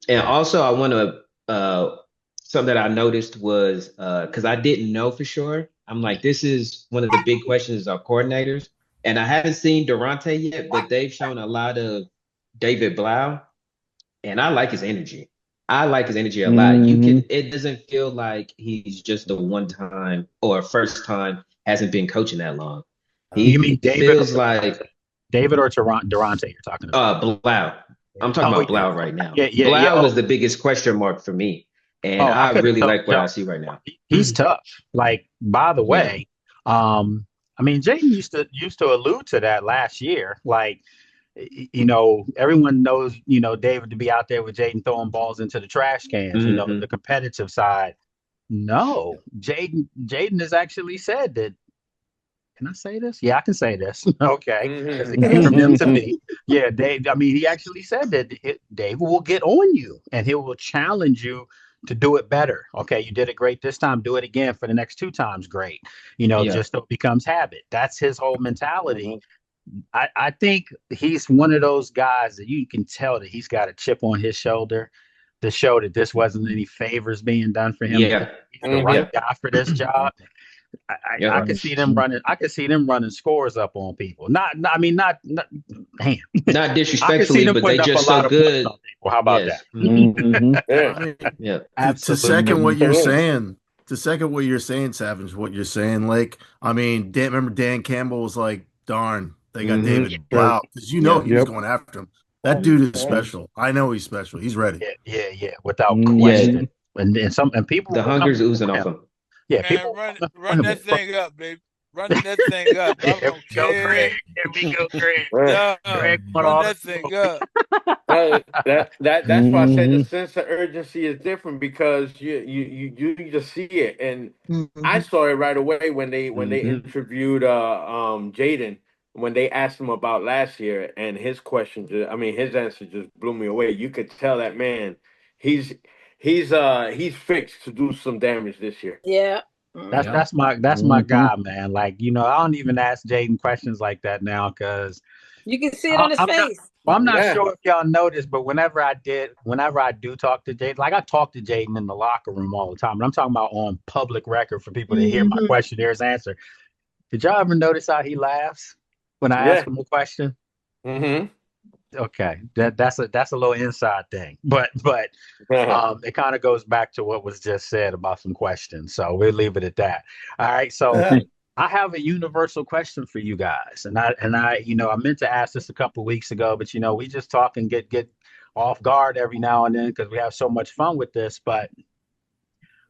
And also I want to, something that I noticed was, cause I didn't know for sure. I'm like, this is one of the big questions of coordinators. And I haven't seen Durante yet, but they've shown a lot of David Blau, and I like his energy. I like his energy a lot. It doesn't feel like he's just a one-time or first time, hasn't been coaching that long. You mean David? Feels like David or Durante you're talking about? Blau. I'm talking about Blau right now. Yeah. Blau was the biggest question mark for me. And I really like what I see right now. He's tough. Like, by the way, I mean, Jaden used to allude to that last year. Like, everyone knows, David to be out there with Jaden throwing balls into the trash cans, the competitive side. No, Jaden has actually said that. Can I say this? Yeah, I can say this. Okay. Because it came from him to me. Yeah, Dave. I mean, he actually said that Dave will get on you and he will challenge you to do it better. Okay, you did it great this time, do it again for the next 2 times great. Just so it becomes habit. That's his whole mentality. I think he's one of those guys that you can tell that he's got a chip on his shoulder to show that this wasn't any favors being done for him. Yeah. He's the right guy for this job. I could see them running. I could see them running scores up on people. Not damn. Not disrespectfully, but they just so good. How about that? Yeah. To second what you're saying, Savage, what you're saying, like, I mean, remember Dan Campbell was like, darn, they got David Blau, because he was going after him. That dude is special. I know he's special. He's ready. Yeah, without question. And people, the hunger's oozing off him. Yeah, Man, people run that thing up, baby. Run that thing up. I don't care. Here we go, Greg. Run that thing up. That's why I said the sense of urgency is different, because you just see it, and I saw it right away when they interviewed Jaden, when they asked him about last year, and his answer just blew me away. You could tell that man, he's fixed to do some damage this year. Yeah. That's my guy, man. Like, I don't even ask Jaden questions like that now, because you can see it on his face. I'm not sure if y'all noticed, but whenever I do talk to Jaden, like I talk to Jaden in the locker room all the time, and I'm talking about on public record for people to hear my question, hear his answer. Did y'all ever notice how he laughs when I ask him a question? Okay, that's a little inside thing, but it kind of goes back to what was just said about some questions, so we'll leave it at that. All right, so I have a universal question for you guys, and I meant to ask this a couple of weeks ago, but we just talk and get off guard every now and then because we have so much fun with this. But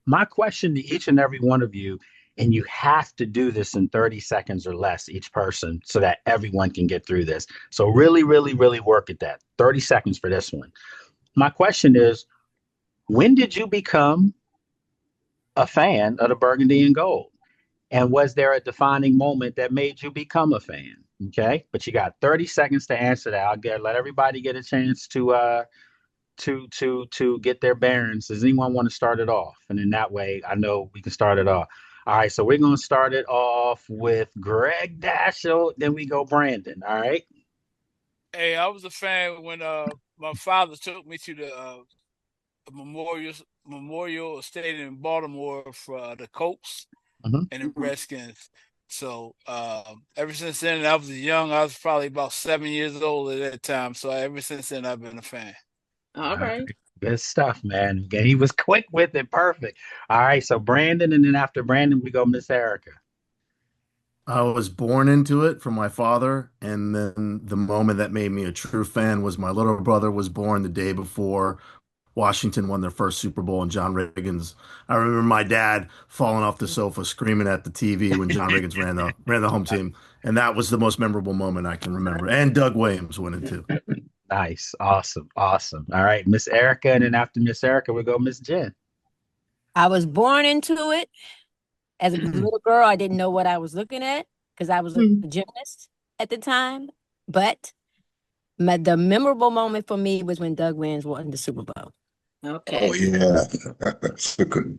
my question to each and every one of you, and you have to do this in 30 seconds or less, each person, so that everyone can get through this. So really, really, really work at that. 30 seconds for this one. My question is, when did you become a fan of the Burgundy and Gold? And was there a defining moment that made you become a fan? Okay, but you got 30 seconds to answer that. Let everybody get a chance to get their bearings. Does anyone want to start it off? And in that way, I know we can start it off. All right, so we're going to start it off with Greg Dashel, then we go Brandon, all right? Hey, I was a fan when my father took me to the Memorial Stadium in Baltimore for the Colts and the Redskins. So ever since then, I was young. I was probably about 7 years old at that time. So ever since then, I've been a fan. All right. Good stuff, man. He was quick with it. Perfect. All right, so Brandon, and then after Brandon, we go Miss Erica. I was born into it from my father, and then the moment that made me a true fan was my little brother was born the day before Washington won their first Super Bowl, and John Riggins. I remember my dad falling off the sofa screaming at the TV when John Riggins ran the home team, and that was the most memorable moment I can remember. And Doug Williams winning too. Nice, awesome. All right, Miss Erica, and then after Miss Erica, we go Miss Jen. I was born into it. As a little girl, I didn't know what I was looking at because I was a gymnast at the time. But the memorable moment for me was when Doug Williams won the Super Bowl. Okay. Oh yeah, that's good.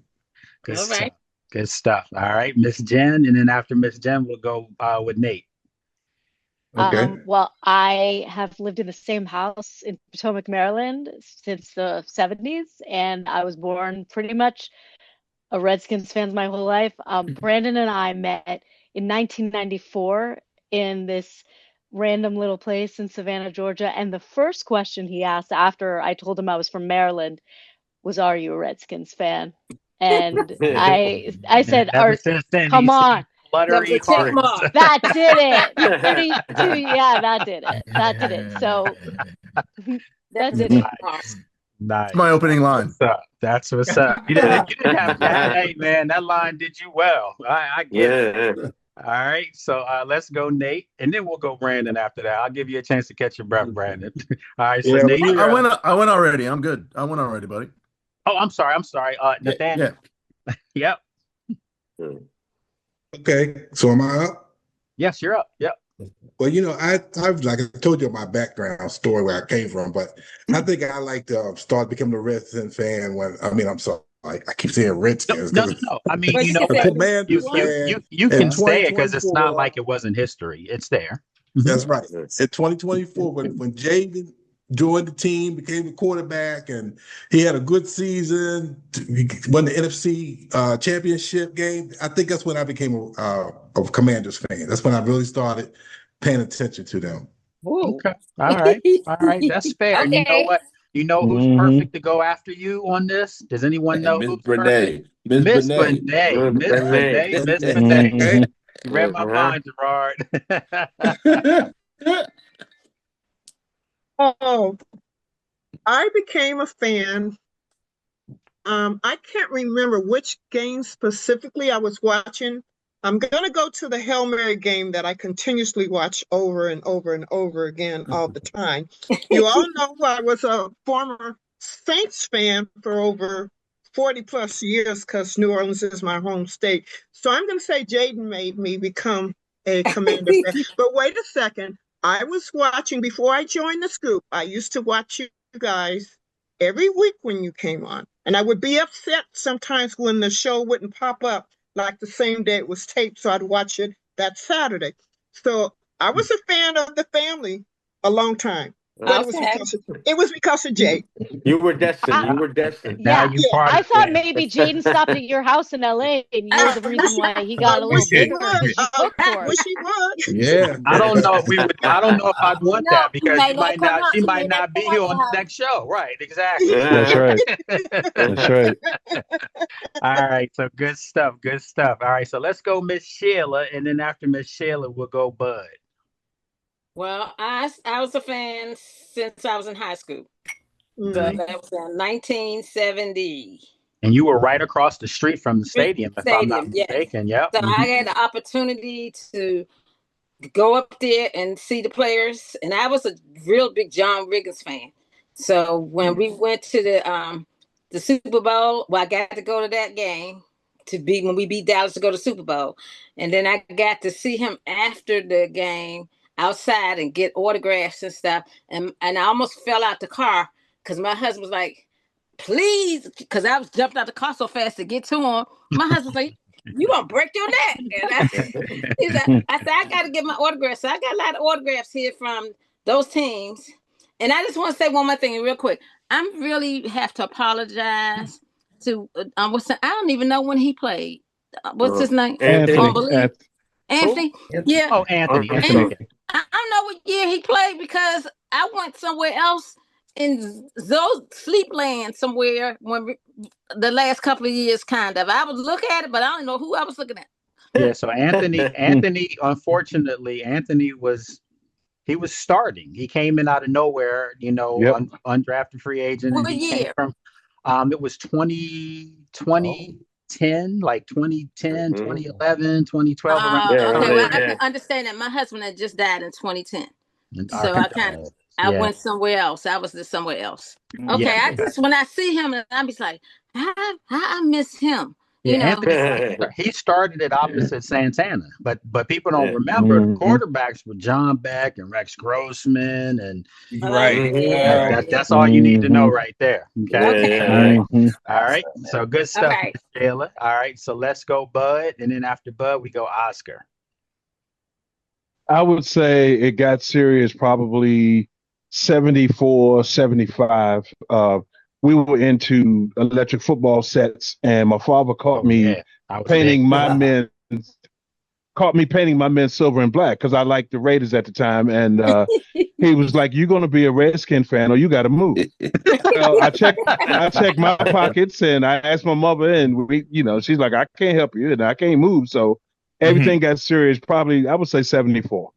All right. Good stuff. All right, Miss Jen, and then after Miss Jen, we'll go with Nate. Okay. Well, I have lived in the same house in Potomac, Maryland since the 70s, and I was born pretty much a Redskins fan my whole life. Brandon and I met in 1994 in this random little place in Savannah, Georgia, and the first question he asked after I told him I was from Maryland was, "Are you a Redskins fan?" And I said, "Come on." Fluttery heart. That did it. 32, yeah, that did it. So that did it. Nice. That's my opening line. That's what's up. You didn't have that. Hey, man, that line did you well. I get it. All right, so let's go Nate, and then we'll go Brandon after that. I'll give you a chance to catch your breath, Brandon. All right, so Nate, I went already. I'm good. I went already, buddy. Oh, I'm sorry. Nathaniel. Yeah. Yep. Okay, so am I up? Yes, you're up. Yep. Well, I've like I told you my background story where I came from, but I think I like to start becoming a Redskins fan I'm sorry, I keep saying Redskins No, because no. I mean, a Commanders you fan can in say it because it's not 2024. like it wasn't history. It's there. That's right. In 2024, when Jaden joined the team, became the quarterback, and he had a good season, he won the NFC championship game. I think that's when I became a Commanders fan. That's when I really started paying attention to them. Okay. All right. All right. That's fair. And you know Okay. what? You know who's perfect to go after you on this? Does anyone And know Miss who's perfect? Bernay, Miss Miss Bernay. Benet. Miss Renee. Benet. Miss Benet. Okay. You read my Uh-huh. mind, Gerard. Oh, I became a fan. I can't remember which game specifically I was watching. I'm gonna go to the Hail Mary game that I continuously watch over and over and over again all the time. You all know I was a former Saints fan for over 40 plus years because New Orleans is my home state. So I'm gonna say Jaden made me become a Commander fan. But wait a second. I was watching before I joined the scoop. I used to watch you guys every week when you came on. And I would be upset sometimes when the show wouldn't pop up like the same day it was taped, so I'd watch it that Saturday. So I was a fan of the family a long time, but Okay. it was because of Jay. You were destined. You were destined. Now Yeah. you part I of thought that. maybe Jaden stopped at your house in LA and you were the reason why he got a wish little he bigger would. because you cooked for him. Wish he would. Yeah. I don't know if we would. I don't know if I'd want No, that he because may not come out. she He might may not not be come here out on the the house. next show. Right. Exactly. That's Uh-huh. right. That's right. All right. So good stuff. Good stuff. All right. So let's go Miss Sheila. And then after Miss Sheila, we'll go Bud. Well, I was a fan since I was in high school. So Okay. that was in 1970. And you were right across the street from the stadium, if I'm not Stadium, yes. mistaken. Yep. So I had the opportunity to go up there and see the players, and I was a real big John Riggins fan. So when we went to the Super Bowl, well, I got to go to that game when we beat Dallas to go to Super Bowl, and then I got to see him after the game outside and get autographs and stuff, and I almost fell out the car because my husband was like, "Please," because I was jumping out the car so fast to get to him. My husband's like, "You gonna break your neck?" And I said, I got to get my autographs. So I got a lot of autographs here from those teams. And I just want to say one more thing real quick. I really have to apologize to I don't even know when he played. What's his name? Anthony. Unbelievable. Anthony. Yeah. Oh, Anthony. And I don't know what year he played because I went somewhere else in Sleepland somewhere the last couple of years, kind of. I would look at it, but I don't know who I was looking at. Yeah. So Anthony, unfortunately, he was starting. He came in out of nowhere, Yep. Undrafted free agent. What And he year? came from, it was 2010, like 2010, 2011, 2012, around Okay, well, I Yeah. can understand that. My husband had just died in 2010. Our So I condolences. I Yeah. went somewhere else. I was just somewhere else. Okay, Yeah. when I see him, I'm just like, how I miss him. Yeah, It's Anthony, like, he started it opposite Santana, but people don't Yeah. remember the quarterbacks were John Beck and Rex Grossman, and Right. Mhm. that's all you need to know right there. Okay. Yeah, All right. Mhm. All right. So good stuff, okay. Miss Taylor. All right. So let's go Bud, and then after Bud, we go Oscar. I would say it got serious probably 74, 75. We were into electric football sets, and my father caught me Yeah, I was painting there. my men silver and black because I liked the Raiders at the time, and he was like, "You're going to be a Redskin fan, or you got to move." Well, I checked my pockets, and I asked my mother, and she's like, "I can't help you, and I can't move." So everything got serious. Probably, I would say 74.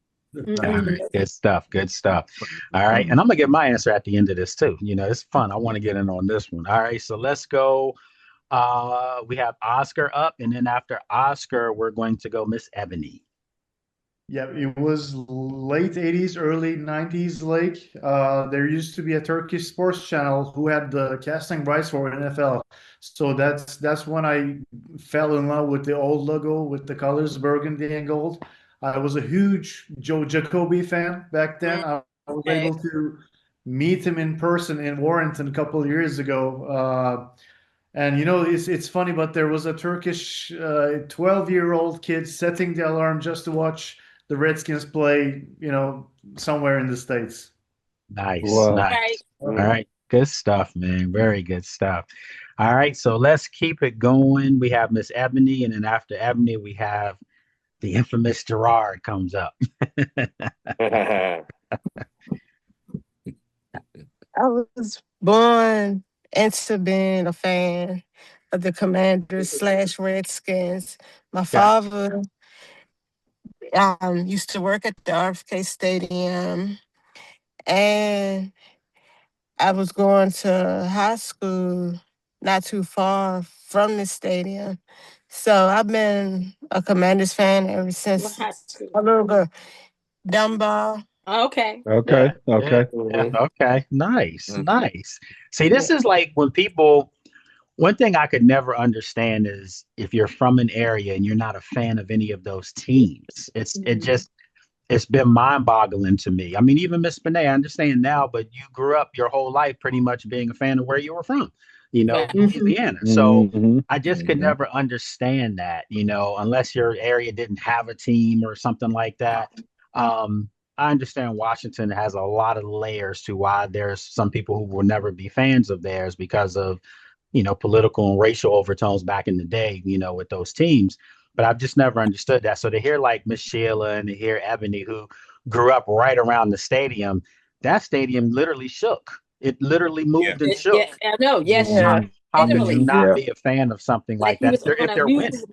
All right, good stuff. Good stuff. All right. And I'm gonna get my answer at the end of this too. It's fun. I want to get in on this one. All right. So let's go. We have Oscar up, and then after Oscar, we're going to go Miss Ebony. Yeah, it was late 80s, early 90s, Lake. There used to be a Turkish sports channel who had the casting rights for NFL. So that's when I fell in love with the old logo with the colors burgundy and gold. I was a huge Joe Jacoby fan back then. I was able to meet him in person in Warrington a couple of years ago. And it's funny, but there was a Turkish 12-year-old kid setting the alarm just to watch the Redskins play, somewhere in the States. Nice, Wow. nice. All right, good stuff, man. Very good stuff. All right, so let's keep it going. We have Miss Ebony, and then after Ebony, we have the infamous Gerard comes up. I was born into being a fan of the Commanders/Redskins. My father used to work at the RFK Stadium, and I was going to high school not too far from the stadium. So I've been a Commanders fan ever What since high school? a little girl. Dunbar. Okay. Okay. Okay. Okay. Nice. Nice. See, this is like when people, one thing I could never understand is if you're from an area and you're not a fan of any of those teams. It's been mind-boggling to me. I mean, even Miss Benet, I understand now, but you grew up your whole life pretty much being a fan of where you were from, Louisiana. So I just could never understand that, unless your area didn't have a team or something like that. I understand Washington has a lot of layers to why there's some people who will never be fans of theirs because of, political and racial overtones back in the day, with those teams. But I've just never understood that. So to hear like Miss Sheila and to hear Ebony, who grew up right around the stadium, that stadium literally shook. It literally moved and shook. Yeah, I know. Yes, How could you literally. not be a fan of something Like like he that was on if a they're winning?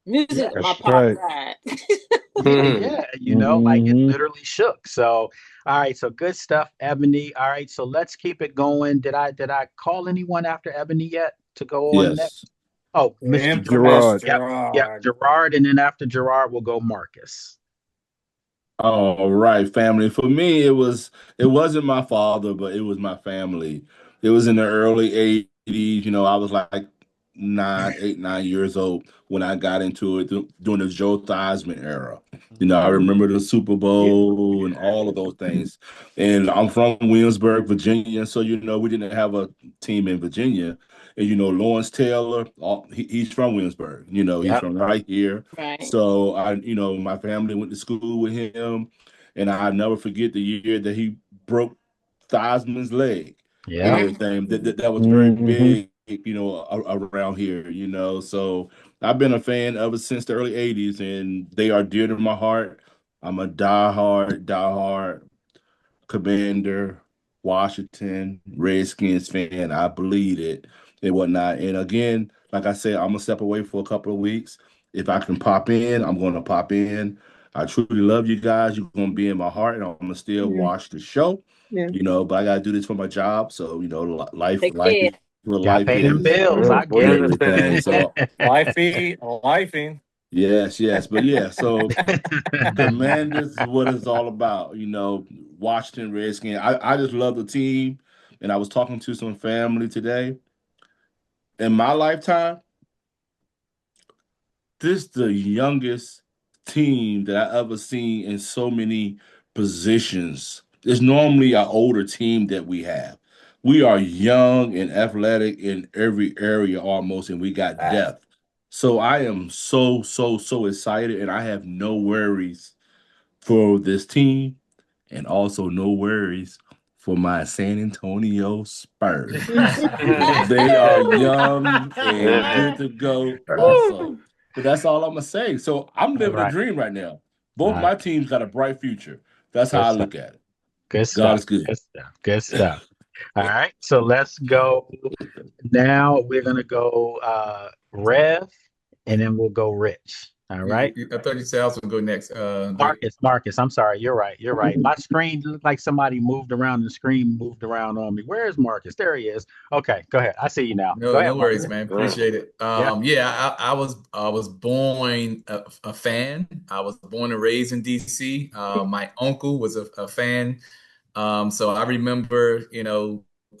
music That's apartheid ride. Yeah, like it literally shook. So, all right, so good stuff, Ebony. All right, so let's keep it going. Did I call anyone after Ebony yet to go on next? Yes. Oh, Mr. Gerard. Yep, Gerard, and then after Gerard, we'll go Marcus. All right, family. For me, it wasn't my father, but it was my family. It was in the early 80s. I was like 9 years old when I got into it during the Joe Theismann era. I remember the Super Bowl and all of those things. And I'm from Williamsburg, Virginia, so we didn't have a team in Virginia. And Lawrence Taylor, he's from Williamsburg. He's from right here. Right. So my family went to school with him, and I'll never forget the year that he broke Theismann's leg and everything. That was very big, around here. So I've been a fan ever since the early '80s, and they are dear to my heart. I'm a diehard Commander, Washington, Redskins fan. I believe it and whatnot. And again, like I said, I'm gonna step away for a couple of weeks. If I can pop in, I'm gonna pop in. I truly love you guys. You're gonna be in my heart, and I'm gonna still watch the show. Yeah. But I gotta do this for my job. So life Take life care. is what Gotta life pay them is. bills. I We get Everything. it. So lifing. yes. But yeah, so Commanders is what it's all about. Washington Redskins. I just love the team. And I was talking to some family today. In my lifetime, this is the youngest team that I ever seen in so many positions. It's normally an older team that we have. We are young and athletic in every area almost, and we got depth. So I am so excited, and I have no worries for this team, and also no worries for my San Antonio Spurs. They are young and good to go also. But that's all I'm gonna say. So I'm living a dream right now. Both my teams got a bright future. That's how I look at it. Good God stuff. is good. Good stuff. Good stuff. All right, so let's go. Now we're gonna go Rev, and then we'll go Rich. All right. I thought you said I was gonna go next. Marcus, I'm sorry. You're right. My screen looked like somebody moved around. The screen moved around on me. Where is Marcus? There he is. Okay, go ahead. I see you now. Go ahead, No worries, Marcus. man. Appreciate it. Yeah, I was born a fan. I was born and raised in DC. My uncle was a fan. So I remember,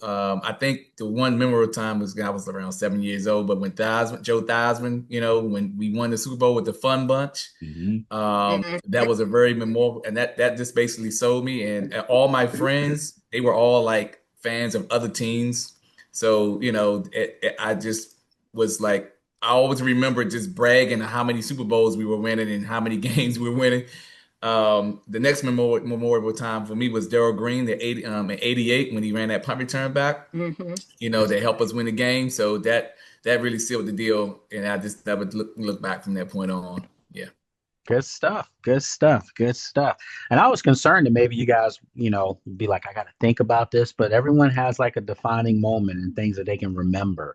I think the one memorable time was I was around 7 years old, but when Joe Theismann, when we won the Super Bowl with the Fun Bunch, that was a very memorable, and that just basically sold me. And all my friends, they were all like fans of other teams, so I just was like, I always remember just bragging how many Super Bowls we were winning and how many games we were winning. The next memorable time for me was Darrell Green, in '88 when he ran that punt return back. That helped us win the game. So that really sealed the deal, and I just never look back from that point on. Yeah. Good stuff. Good stuff. Good stuff. And I was concerned that maybe you guys, be like, I got to think about this, but everyone has like a defining moment and things that they can remember.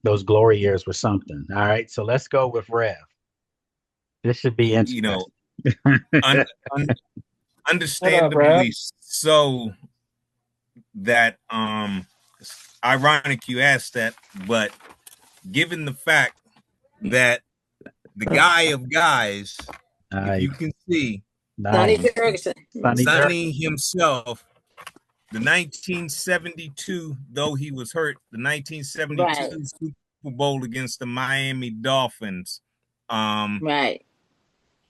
Those glory years were something. All right. So let's go with Rev. This should be interesting. Understandably so that ironic you asked that, but given the fact that the guy of guys, if you can see, Sonny himself, the 1972, though he was hurt, the 1972 Super Bowl against the Miami Dolphins. Right.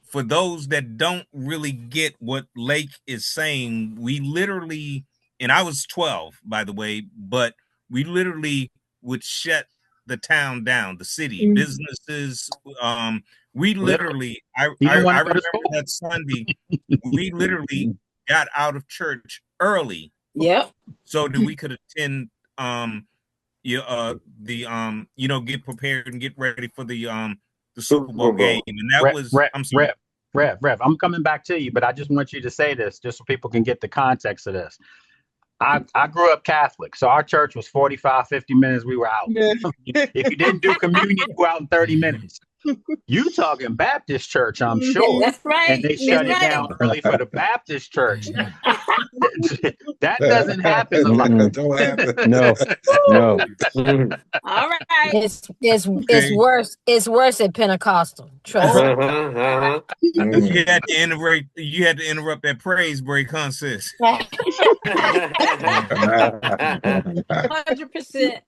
For those that don't really get what Lake is saying, we literally, and I was 12, by the way, but we literally would shut the town down, the city, businesses. We literally, I remember that Sunday, we literally got out of church early. Yep. So that we could attend get prepared and get ready for the Super Bowl game. And that was Rev, I'm coming back to you, but I just want you to say this just so people can get the context of this. I grew up Catholic, so our church was 45, 50 minutes. We were out. If you didn't do communion, you were out in 30 minutes. You talking Baptist church, I'm sure. That's right. And they shut it down early for the Baptist church. That doesn't happen a lot. No. All right. It's worse. It's worse at Pentecostal. Trust me. You had to interrupt that praise break, huh, sis? 100%.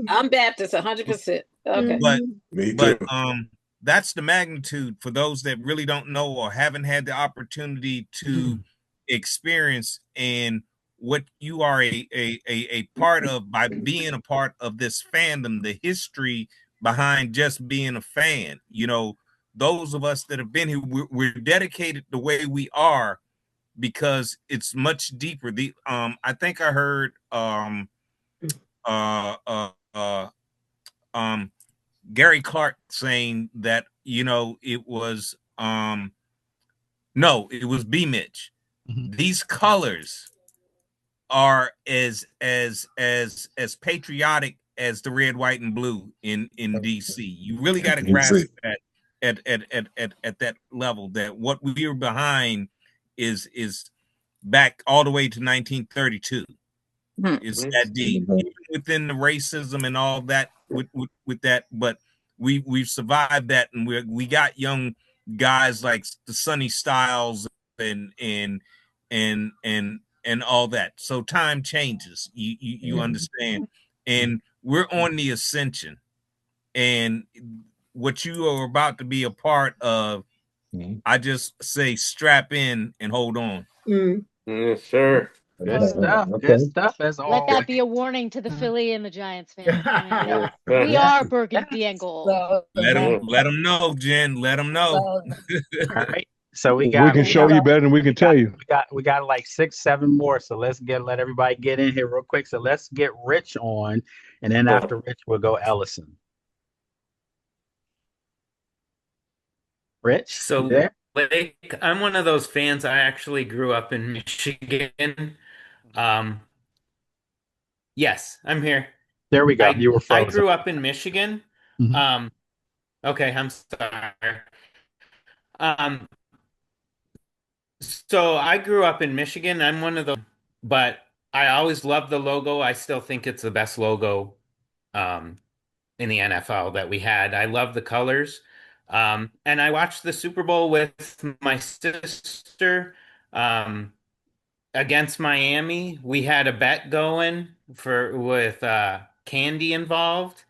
I'm Baptist, 100%. Okay. But that's the magnitude for those that really don't know or haven't had the opportunity to experience, and what you are a part of by being a part of this fandom, the history behind just being a fan. Those of us that have been here, we're dedicated the way we are because it's much deeper. I think I heard Gary Clark saying that it was it was B Mitch. These colors are as patriotic as the red, white, and blue in DC. You really got to grasp that at that level, that what we were behind is back all the way to 1932. It's that deep, even within the racism and all that with that, but we've survived that, and we got young guys like the Sonny Styles and all that. So time changes, you understand, and we're on the ascension, and what you are about to be a part of, I just say strap in and hold on. Yes, sir. Good stuff. Good stuff as always. Let that be a warning to the Philly and the Giants fans. We are burgundy and gold. Let them know, Jen. Let them know. All right. So we can show you better than we can tell you. We got like 6, 7 more. So let's let everybody get in here real quick. So let's get Rich on, and then after Rich, we'll go Ellison. Rich, so there? Blake, I'm one of those fans. I actually grew up in Michigan. Yes, I'm here. There we go. You were frozen. I grew up in Michigan. Okay, I'm sorry. So I grew up in Michigan. I'm one of those, but I always loved the logo. I still think it's the best logo in the NFL that we had. I love the colors. And I watched the Super Bowl with my sister. against Miami, we had a bet going with candy involved.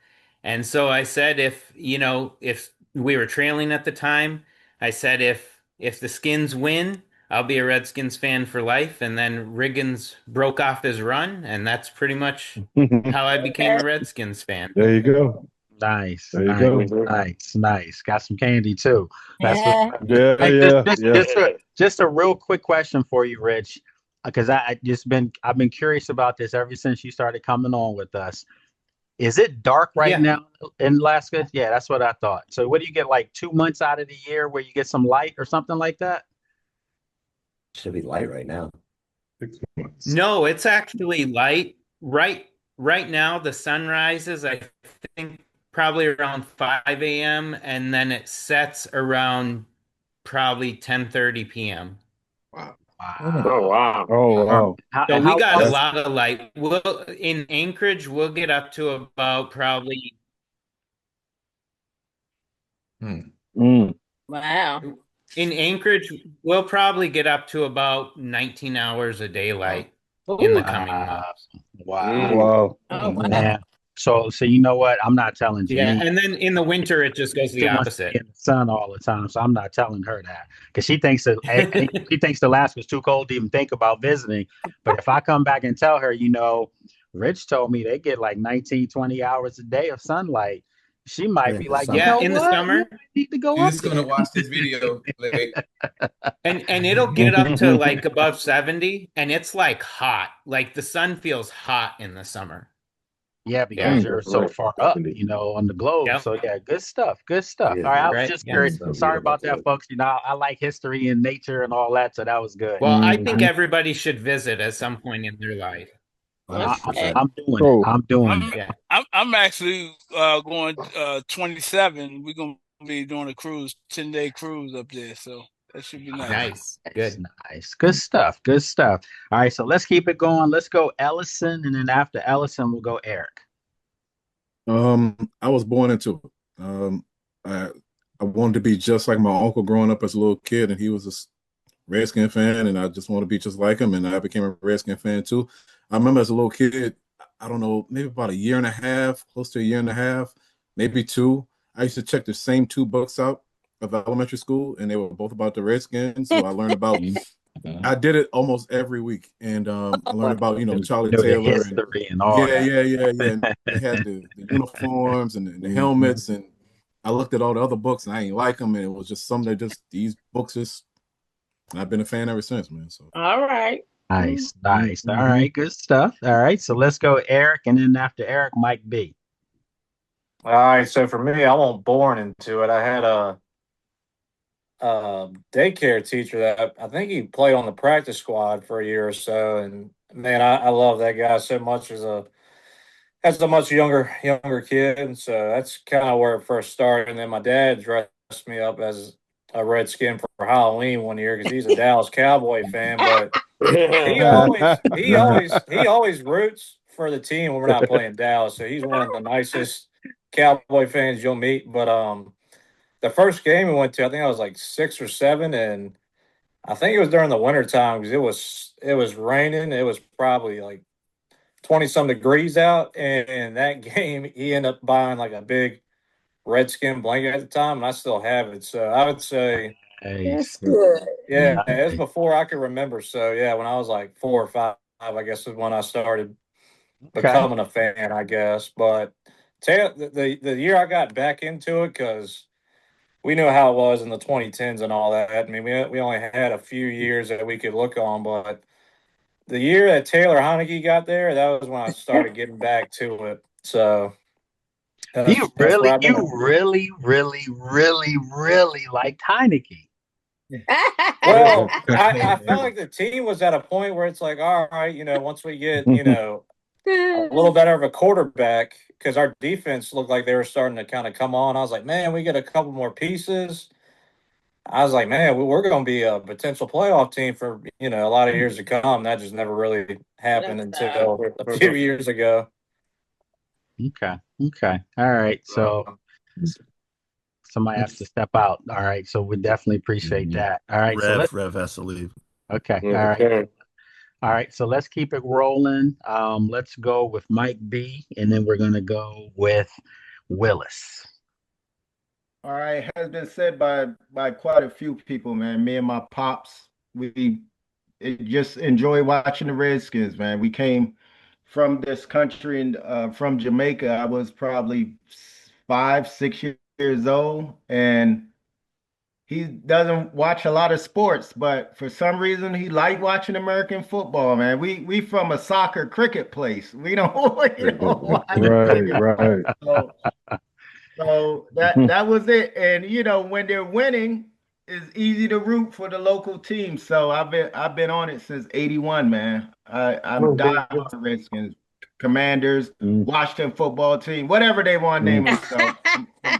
And so I said if we were trailing at the time, I said if the Skins win, I'll be a Redskins fan for life. And then Riggins broke off his run, and that's pretty much how I became a Redskins fan. There you go. Nice, There you nice, go. nice. Got some candy too. That's what. Yeah, Hey, yeah, just a real quick question for you, Rich, because I've been curious about this ever since you started coming on with us. Is it dark right Yeah. now in Alaska? Yeah, that's what I thought. So what do you get, like 2 months out of the year where you get some light or something like that? Should be light right now. No, it's actually light. Right now, the sun rises, I think, probably around 5 a.m. and then it sets around probably 10:30 p.m. Oh wow. Oh wow. So we got a lot of light. In Anchorage, we'll get up to about probably Wow. in Anchorage, we'll probably get up to about 19 hours of daylight in the coming months. Wow. Oh, wow. Man. So you know what? I'm not telling Yeah, Janine. and then in the winter, it just goes the She wants to opposite. be in the sun all the time, so I'm not telling her that because she thinks Alaska's too cold to even think about visiting. But if I come back and tell her, Rich told me they get like 19, 20 hours a day of sunlight, she might be like, Yeah, in the what? summer. You need to go You're up just gonna there. watch this video. And it'll get up to like above 70, and it's like hot. Like the sun feels hot in the summer. Yeah, because you're so far up, on the globe. Yep. So yeah, good stuff. Good stuff. All right, I was Right, just yeah. curious. Sorry about that, folks. I like history and nature and all that, so that was good. Well, I think everybody should visit at some point in their life. I'm doing it. I'm doing it. Yeah. I'm actually going 27. We're gonna be doing a cruise, 10-day cruise up there, so that should be nice. Nice. Good. Nice. Good stuff. Good stuff. All right, so let's keep it going. Let's go Ellison, and then after Ellison, we'll go Eric. I was born into it. I wanted to be just like my uncle growing up as a little kid, and he was a Redskin fan, and I just want to be just like him, and I became a Redskin fan too. I remember as a little kid, I don't know, maybe about a year and a half, close to a year and a half, maybe two. I used to check the same two books out of elementary school, and they were both about the Redskins. So I learned about. I did it almost every week, and I learned about Charlie The Taylor history and all that. yeah. And they had the uniforms and the helmets, and I looked at all the other books, and I ain't like them, and it was just something that these books just. And I've been a fan ever since, man. So All right. Nice. All right, good stuff. All right, so let's go Eric, and then after Eric, Mike B. All right, so for me, I wasn't born into it. I had a daycare teacher that I think he played on the practice squad for a year or so, and man, I love that guy so much as a much younger kid, and so that's kind of where it first started. And then my dad dressed me up as a Redskin for Halloween one year because he's a Dallas Cowboy fan, but he always roots for the team when we're not playing Dallas. So he's one of the nicest Cowboy fans you'll meet. But the first game we went to, I think I was like 6 or 7, and I think it was during the winter time because it was raining. It was probably like 20 some degrees out, and that game he ended up buying like a big Redskin blanket at the time, and I still have it. So I would say That's good. yeah, it was before I could remember. So yeah, when I was like 4 or 5, I guess is when I started becoming a fan, I guess. But the year I got back into it, because we knew how it was in the 2010s and all that. I mean, we only had a few years that we could look on, but the year that Taylor Heineke got there, that was when I started getting back to it. So You really liked Heineke. Well, I felt like the team was at a point where it's like, all right, once we get, a little better of a quarterback, because our defense looked like they were starting to kind of come on. I was like, man, we get a couple more pieces. I was like, man, we're going to be a potential playoff team for, a lot of years to come. That just never really happened until a few years ago. Okay. All right. So somebody has to step out. All right. So we definitely appreciate that. All right. Rev has to leave. Okay. All right. All right, so let's keep it rolling. Let's go with Mike B, and then we're gonna go with Willis. All right, has been said by quite a few people, man. Me and my pops, we just enjoy watching the Redskins, man. We came from this country and from Jamaica. I was probably 5, 6 years old, and he doesn't watch a lot of sports, but for some reason he liked watching American football, man. We from a soccer cricket place. We don't, we don't watch cricket. Right. So, so that was it. And when they're winning, it's easy to root for the local team. So I've been on it since '81, man. I'm diehard Redskins, Commanders, Washington football team, whatever they want to name it. So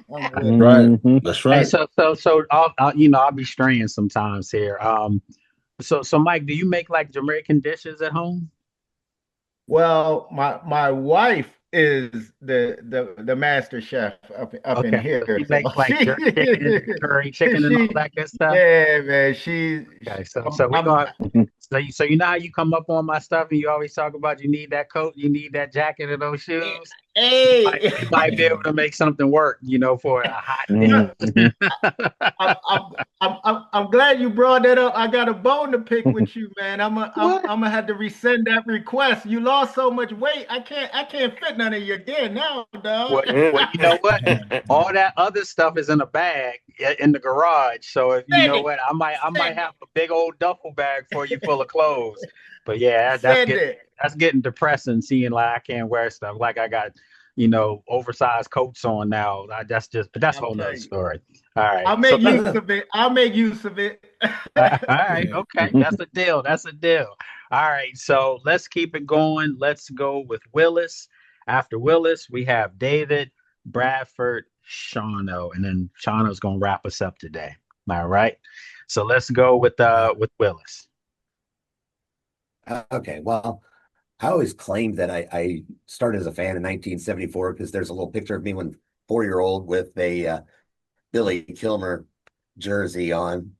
That's right. That's Hey, right. so I'll be straying sometimes here. So Mike, do you make like Jamaican dishes at home? Well, my wife is the master chef up in Okay, here. so she So makes like jerk chicken, curry chicken, and all that good stuff. yeah, man. Okay, so we're gonna so you know how you come up on my stuff and you always talk about you need that coat, you need that jacket and those shoes. Hey, You might be able to make something work, for a hot day. I'm glad you brought that up. I got a bone to pick with you, man. I'm gonna have to rescind that request. You lost so much weight. I can't fit none of your gear now, dog. Well, you know what? All that other stuff is in a bag in the garage. So if you know what, I might have a big old duffel bag for you full of clothes. But yeah, that's getting depressing seeing like I can't wear stuff like I got, oversized coats on now. But that's a whole nother story. All right. I'll make use of it. I'll make use of it. All right. Okay. That's a deal. All right. So let's keep it going. Let's go with Willis. After Willis, we have David, Bradford, Shauno, and then Shauno's gonna wrap us up today. All right. So let's go with Willis. Okay. Well, I always claimed that I started as a fan in 1974 because there's a little picture of me when 4-year-old with a Billy Kilmer jersey on.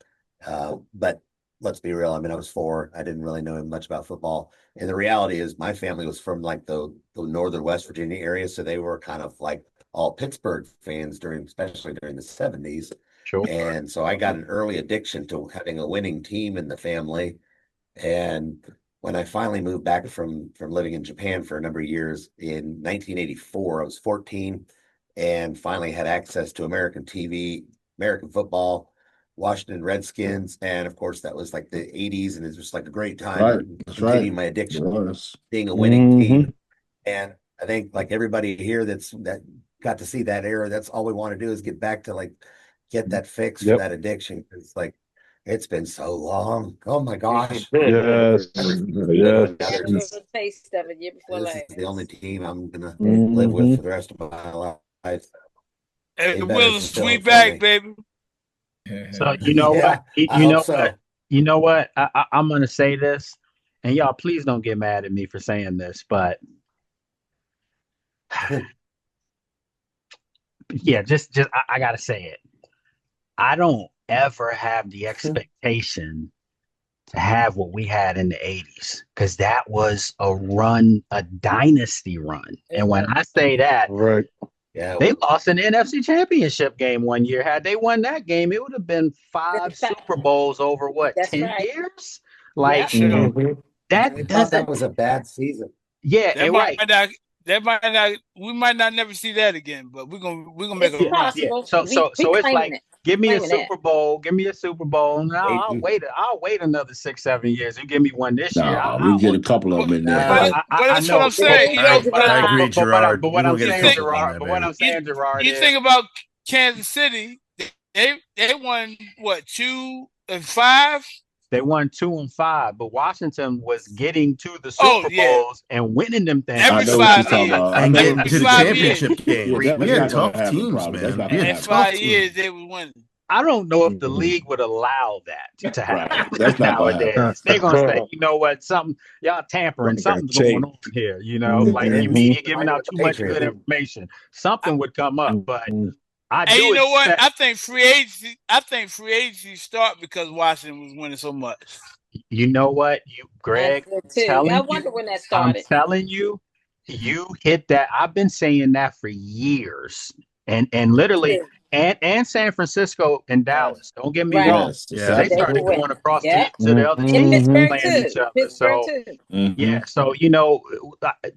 But let's be real. I mean, I was 4. I didn't really know much about football. And the reality is my family was from like the northern West Virginia area. So they were kind of like all Pittsburgh fans especially during the 70s. Sure. And so I got an early addiction to having a winning team in the family. And when I finally moved back from living in Japan for a number of years in 1984, I was 14 and finally had access to American TV, American football, Washington Redskins, and of course that was like the 80s, and it was just like a great time to continue my addiction, being a winning team. And I think like everybody here that got to see that era, that's all we want to do is get back to like get that fix for that addiction, because like it's been so long. Oh my gosh. Yes. Yes. Taste of it year before This last. is the only team I'm gonna live with for the rest of my life. Hey, Willis, sweet back, baby. So you know what? You know what? I'm gonna say this, and y'all please don't get mad at me for saying this, but yeah, just I gotta say it. I don't ever have the expectation to have what we had in the 80s, because that was a dynasty run. And when I say that, they lost an NFC championship game one year. Had they won that game, it would have been 5 Super Bowls over 10 years? Like that was a bad season. Yeah, that might not. We might not never see that again, but we're gonna make a run. Yeah. So it's like give me a Super Bowl, and I'll wait another 6-7 years. You give me one this year. We get a couple of them in there. But that's what I'm saying. I agree, Gerard. But what I'm saying, Gerard, you think about Kansas City, they won what 2 and 5. They won 2 and 5, but Washington was getting to the Super Bowls and winning them things. And getting to the championship game. We had tough teams, man. In 5 years, they were winning. I don't know if the league would allow that to happen nowadays. They're gonna say, you know what, y'all tampering, something's going on here. Like you media giving out too much good information. Something would come up, but you know what? I think free agency start because Washington was winning so much. You know what, Greg, I did too. I wonder when that I'm started. telling you, you hit that. I've been saying that for years, and literally, and San Francisco and Dallas. Don't get me Right. wrong, Yes, because they They started were. going across Yeah. to the other And teams Pittsburgh playing too. each other. Pittsburgh So too. yeah, so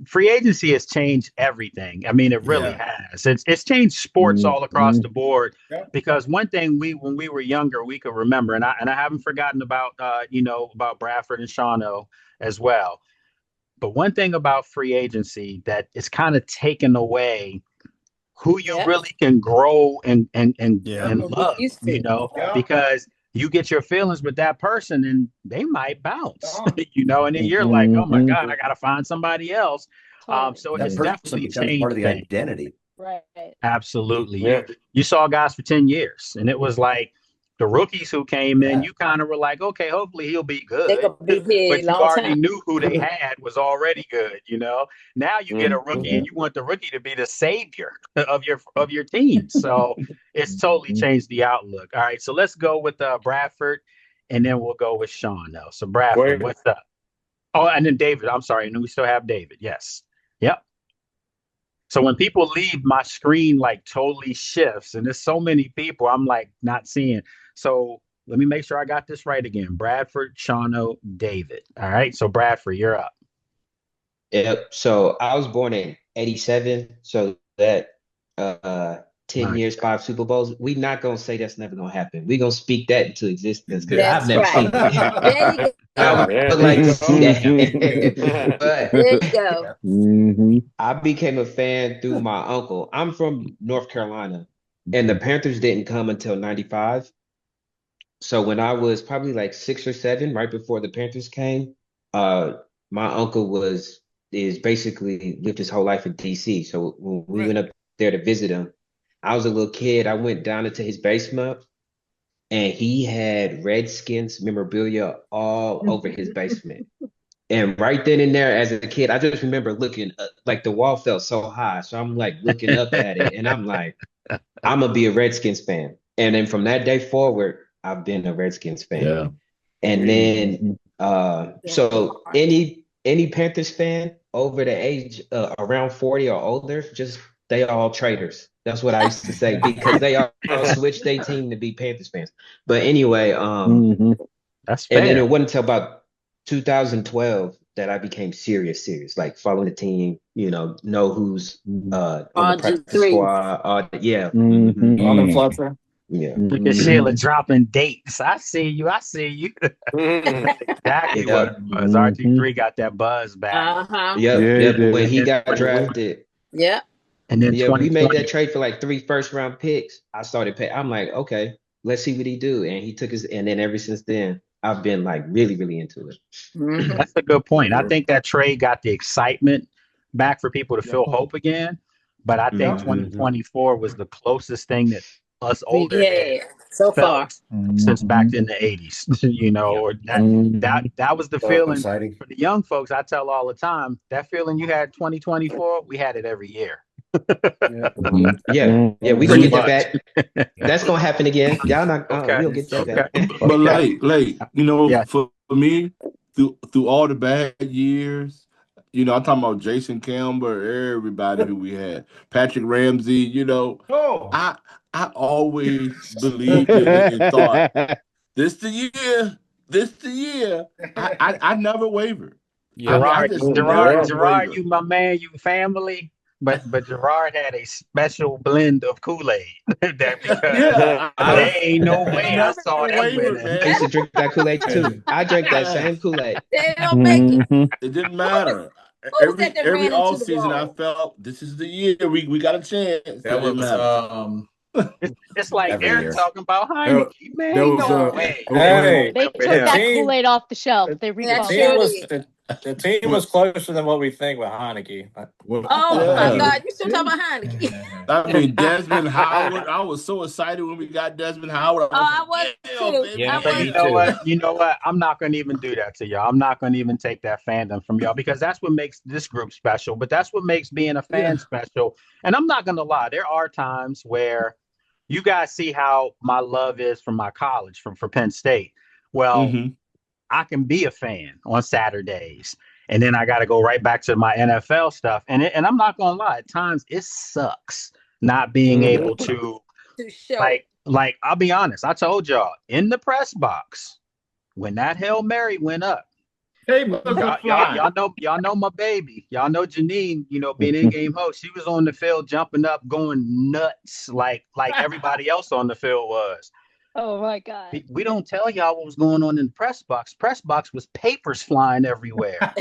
free agency has changed everything. I mean, it really has. It's changed sports all across the board. Because one thing when we were younger, we could remember, and I haven't forgotten about about Bradford and Shawno as well. But one thing about free agency that is kind of taken away who you really can grow and love, Used to. because you get your feelings with that person and they might bounce, and then you're like, oh my God, I gotta find somebody else. So That it's person definitely becomes part changed of the things. identity. Right. Absolutely. Yeah. You saw guys for 10 years, and it was like the rookies who came in, you kind of were like, okay, hopefully he'll be They good. gonna be here a But you long already time. knew who they had was already good, Now you get a rookie and you want the rookie to be the savior of your team. So it's totally changed the outlook. All right, so let's go with Bradford, and then we'll go with Sean now. So Bradford, Wait. what's up? Oh, and then David. I'm sorry, and then we still have David. Yes. Yep. So when people leave, my screen like totally shifts, and there's so many people I'm like not seeing. So let me make sure I got this right again. Bradford, Shawno, David. All right. So Bradford, you're up. Yep. So I was born in '87, so that 10 Right. years, 5 Super Bowls. We not gonna say that's never gonna happen. We gonna speak that into existence because I've That's never right. seen it. There you I go. would There like you to see go. that. But There you go. I became a fan through my uncle. I'm from North Carolina, and the Panthers didn't come until '95. So when I was probably like 6 or 7, right before the Panthers came, uh, my uncle is basically lived his whole life in DC. So when we went up there to visit him, I was a little kid. I went down into his basement, and he had Redskins memorabilia all over his basement. And right then and there, as a kid, I just remember looking like the wall felt so high. So I'm like looking up at it, and I'm like, I'm gonna be a Redskins fan. And then from that day forward, I've been a Redskins fan. Yeah. And then so any Panthers fan over the age around 40 or older, just they are all traitors. That's what I used to say because they all switched their team to be Panthers fans. But anyway, That's and then fair. it wasn't until about 2012 that I became serious, like following the team, know who's on the practice RG3. squad. Yeah. London Fletcher. Yeah. Look at Sheila dropping dates. I see you. I see you. That's exactly what Yeah. it was. RG3 got that buzz back. Uh-huh. Yep. When And he then got 2020. drafted, Yeah. And then yeah, we made that 2020. trade for like 3 first-round picks. I started paying. I'm like, okay, let's see what he do. And he took his, and then ever since then, I've been like really, really into it. That's a good point. I think that trade got the excitement back for people to feel hope again. But I think 2024 was the closest thing that us older heads Yeah. So far. felt since back in the 80s, or that was the feeling Exciting. for the young folks. I tell all the time, that feeling you had 2024, we had it every year. Yeah, we gonna get that back. That's gonna happen again. Y'all not. Okay. We'll get that back. But like Yeah. for me, through all the bad years, I'm talking about Jason Campbell, everybody who we had, Patrick Ramsey. I always believed in it and thought this the year. I never wavered. I mean, I just never Gerard, wavered. you my man, you family. But Gerard had a special blend of Kool-Aid that because Yeah, there ain't no I way I never saw them wavered, winning. I used man. to drink that Kool-Aid too. I drank that same Kool-Aid. They don't make it. It didn't matter. Who was that Every ran into off the season, I wall? felt this is the year we got a chance. It That didn't was matter. It's like Every Eric year. talking about There, Heineke, man. there Ain't was no way. Hey, They the took that team, Kool-Aid off the shelf. They That the recalled team sure that. was did. the team was closer than what we think with Heineke. Oh my Yeah. God. You still talking about Heineke? I mean, Desmond Howard. I was so excited when we got Desmond Howard. I was I like, was yeah, too. baby. I But was you know too. what? You know what? I'm not going to even do that to y'all. I'm not going to even take that fandom from y'all because that's what makes this group special. But that's what makes being a fan special. And I'm not going to lie. There are times where you guys see how my love is from my college, for Penn State. Well, Mm-hmm. I can be a fan on Saturdays. And then I got to go right back to my NFL stuff. And I'm not going to lie, at times it sucks not being able to show. like I'll be honest. I told y'all in the press box when that Hail Mary went up. Y'all know my baby. Y'all know Janine, being in-game host. She was on the field jumping up, going nuts like everybody else on the field was. Oh my God. We don't tell y'all what was going on in the press box. Press box was papers flying everywhere.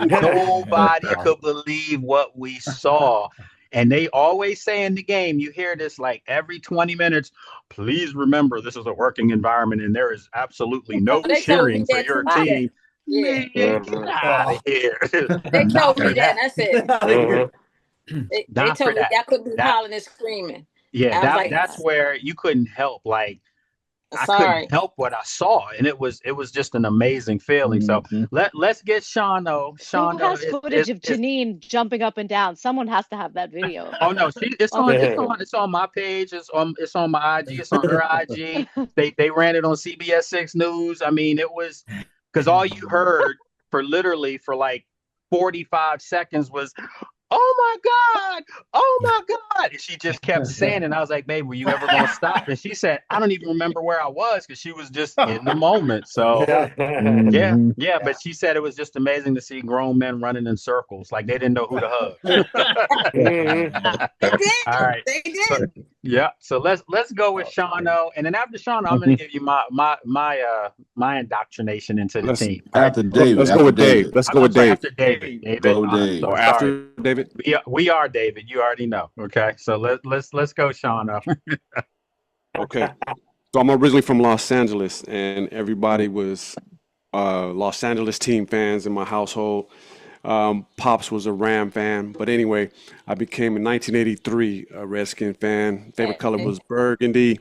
Nobody could believe what we saw. And they always say in the game, you hear this like every 20 minutes, please remember this is a working environment and there is absolutely no cheering for your team. Yeah. Man, get out of here. They told me that. that. And I said, they told me I couldn't be hollering and screaming. Yeah, I was like, that's where you couldn't help. Like, I sorry. couldn't help what I saw, and it was just an amazing feeling. So let's get Shauno. Who has footage of Janine jumping up and down? Someone has to have that video. Oh no, it's on my page. It's on my IG. It's on her IG. They ran it on CBS 6 News. I mean, it was because all you heard for like 45 seconds was, "Oh my God! Oh my God!" And she just kept saying it. And I was like, "Babe, were you ever gonna stop?" And she said, "I don't even remember where I was," because she was just in the moment. So yeah. But she said it was just amazing to see grown men running in circles, like they didn't know who to hug. They did. All right. They did. So let's go with Shauno, and then after Shauno, I'm going to give you my indoctrination into the team. After David. Let's go with Dave. Let's go with Dave. After David. Go Dave. Or after David. We are David. You already know. Okay. So let's go, Shauno. Okay. So I'm originally from Los Angeles, and everybody was Los Angeles team fans in my household. Pops was a Ram fan, but anyway, I became in 1983 a Redskin fan. Favorite color was burgundy,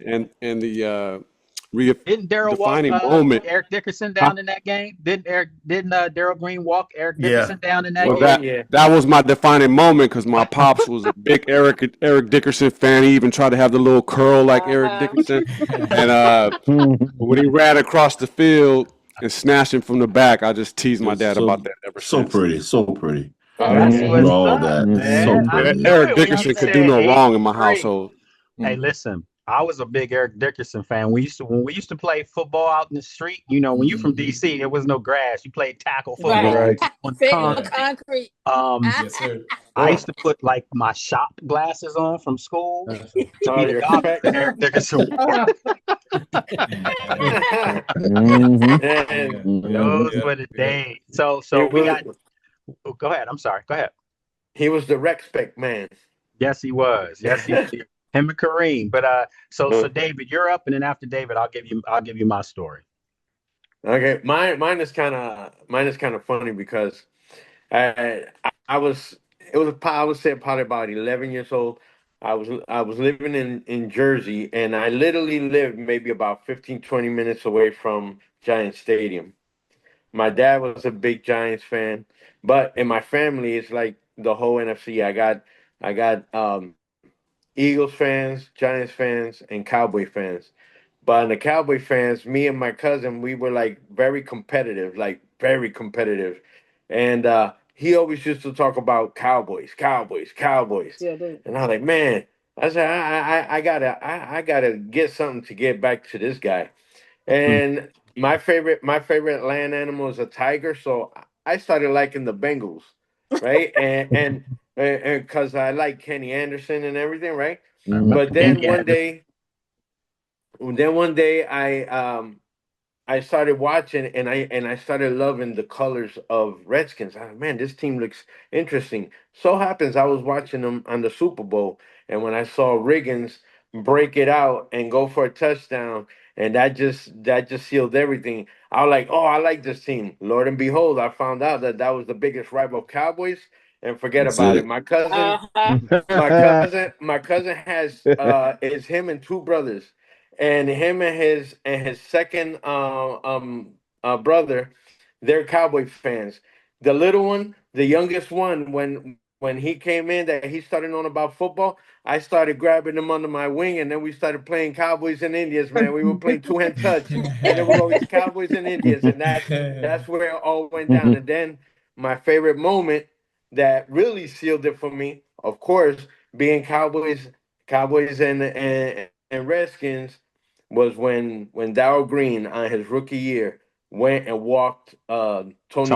and the Didn't Daryl defining walk moment. Eric Dickerson down in that game? Didn't Daryl Green walk Eric Dickerson down in that game? That was my defining moment because my pops was a big Eric Dickerson fan. He even tried to have the little curl like Eric Dickerson, and when he ran across the field and snatched him from the back, I just teased my dad about that ever since. So pretty. All that. So pretty. Eric Dickerson could do no wrong in my household. Hey, listen, I was a big Eric Dickerson fan. When we used to play football out in the street, when you're from DC, there was no grass. You played tackle football on concrete. Yes, sir. I used to put like my shop glasses on from school to be the doctor that Eric Dickerson. Those were the days. So we got. Go ahead. I'm sorry. Go ahead. He was the respect man. Yes, he was. Yes, he was. Him and Kareem. But so David, you're up, and then after David, I'll give you my story. Okay, mine is kind of funny because I was I would say probably about 11 years old. I was living in Jersey, and I literally lived maybe about 15, 20 minutes away from Giant Stadium. My dad was a big Giants fan, but in my family, it's like the whole NFC. I got Eagles fans, Giants fans, and Cowboy fans. But in the Cowboy fans, me and my cousin, we were like very competitive, and he always used to talk about Cowboys, Cowboys, Cowboys. Yeah, dude. And I was like, man, I said, I gotta get something to get back to this guy. And my favorite land animal is a tiger, so I started liking the Bengals, right? and because I like Kenny Anderson and everything, right? But then one day I started watching and I started loving the colors of Redskins. Man, this team looks interesting. So happens I was watching them on the Super Bowl, and when I saw Riggins break it out and go for a touchdown, and that just sealed everything. I was like, oh, I like this team. Lord and behold, I found out that was the biggest rival of Cowboys. And forget That's about it. it. My cousin has is him and two brothers, and him and his second brother, they're Cowboy fans. The little one, the youngest one, when he came in, that he started knowing about football, I started grabbing him under my wing, and then we started playing Cowboys and Indians. Man, we were playing two-hand touch, and it was always Cowboys and Indians, and that's where it all went down. And then my favorite moment that really sealed it for me, of course, being Cowboys and Redskins, was when Darryl Green on his rookie year went and walked Tony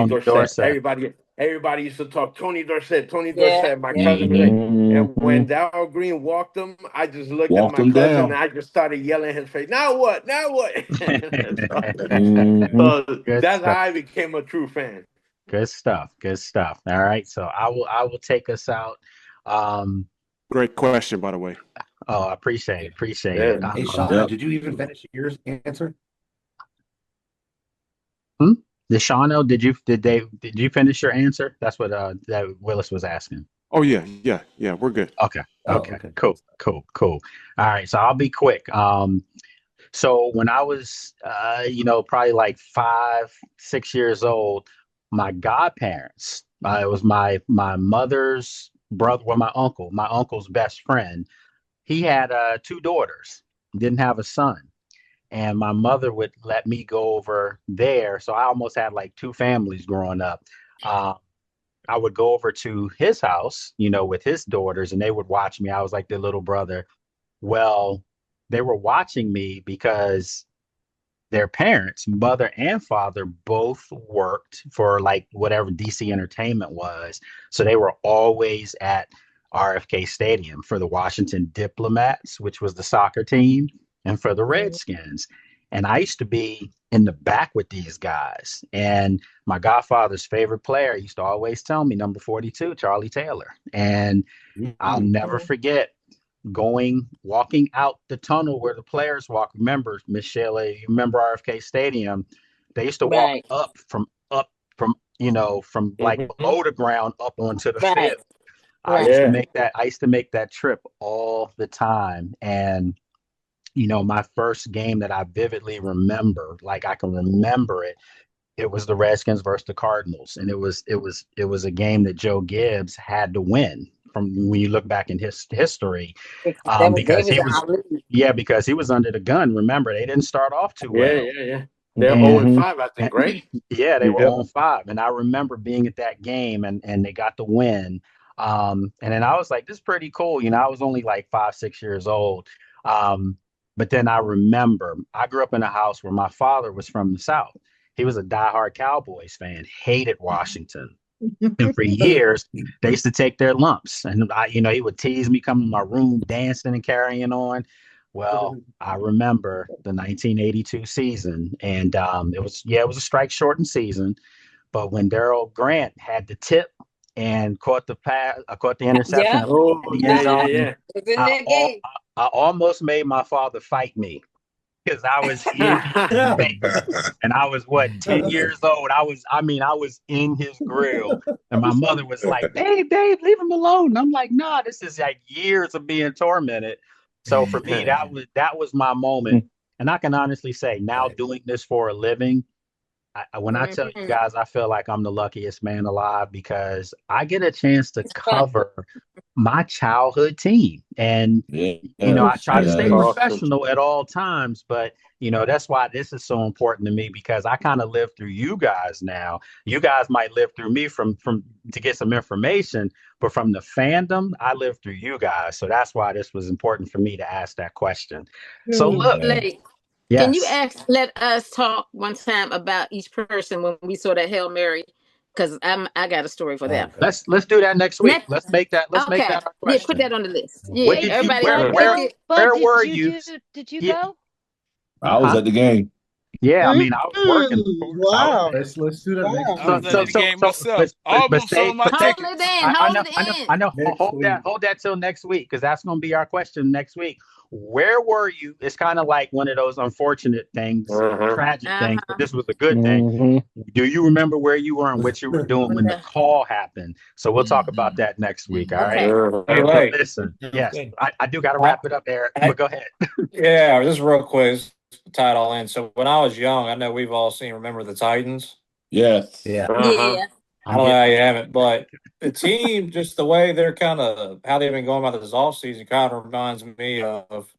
Dorsett. Everybody used to talk Tony Dorsett, my cousin. And when Darryl Green walked him, I just looked at Walked my him cousin down. and I just started yelling in his face, now what? Now what? So Good that's how stuff. I became a true fan. Good stuff. Good stuff. All right. So I will take us out. Great question, by the way. Oh, I appreciate it. Appreciate it. Hey, Shauna, did you even finish your answer? Did Shawno, did you finish your answer? That's what that Willis was asking. Oh yeah, we're good. Okay. Okay. Cool. All right. So I'll be quick. So when I was probably like 5, 6 years old, my godparents, it was my mother's brother, well, my uncle's best friend. He had 2 daughters, didn't have a son. And my mother would let me go over there. So I almost had like 2 families growing up. I would go over to his house, with his daughters, and they would watch me. I was like their little brother. Well, they were watching me because their parents, mother and father, both worked for like whatever DC Entertainment was. So they were always at RFK Stadium for the Washington Diplomats, which was the soccer team, and for the Redskins. And I used to be in the back with these guys. And my godfather's favorite player used to always tell me, number 42, Charlie Taylor. And I'll never forget walking out the tunnel where the players walk. Remember, Miss Shelley, you remember RFK Stadium? They used to walk from like below the ground up onto the field. I used to make that trip all the time. And my first game that I vividly remember, like I can remember it, it was the Redskins versus the Cardinals, and it was a game that Joe Gibbs had to win. From when you look back in his history, because he was under the gun. Remember, they didn't start off too well. Yeah. They're 0-5, I think, right? Yeah, they were 0-5, and I remember being at that game, and they got the win. And then I was like, "This is pretty cool." I was only like 5, 6 years old. But then I remember I grew up in a house where my father was from the South. He was a diehard Cowboys fan, hated Washington. And for years, they used to take their lumps. And he would tease me, coming to my room, dancing and carrying on. Well, I remember the 1982 season, and it was a strike shortened season. But when Darryl Grant had the tip and caught the interception, in the end zone, I almost made my father fight me, because I was in his face, and I was 10 years old. I was in his grill, and my mother was like, "Babe, leave him alone." And I'm like, "Nah, this is like years of being tormented." So for me, that was my moment. And I can honestly say, now doing this for a living, when I tell you guys, I feel like I'm the luckiest man alive, because I get a chance to cover my childhood team. And, I try to stay professional at all times, but, that's why this is so important to me, because I kind of live through you guys now. You guys might live through me from to get some information, but from the fandom, I live through you guys. So that's why this was important for me to ask that question. So look. Yes. Can you let us talk one time about each person when we saw that Hail Mary? Because I got a story for that. Let's do that next week. Let's make that our question. Yeah, put that on the list. Yeah, everybody. Where were you? Did you go? I was at the game. Yeah, I mean, I was working. Wow. Let's do that next I was at the game myself. Almost on my tickets. I know. Hold that till next week, because that's going to be our question next week. Where were you? It's kind of like one of those unfortunate things, tragic things, but this was a good thing. Do you remember where you were and what you were doing when the call happened? So we'll talk about that next week. All right. Hey, listen. Yes, I do got to wrap it up, Eric. But go ahead. Yeah, just real quick, tie it all in. So when I was young, I know we've all seen Remember the Titans. Yes. Yeah. I don't know how you haven't, but the team, just the way they're kind of how they've been going about this offseason, kind of reminds me of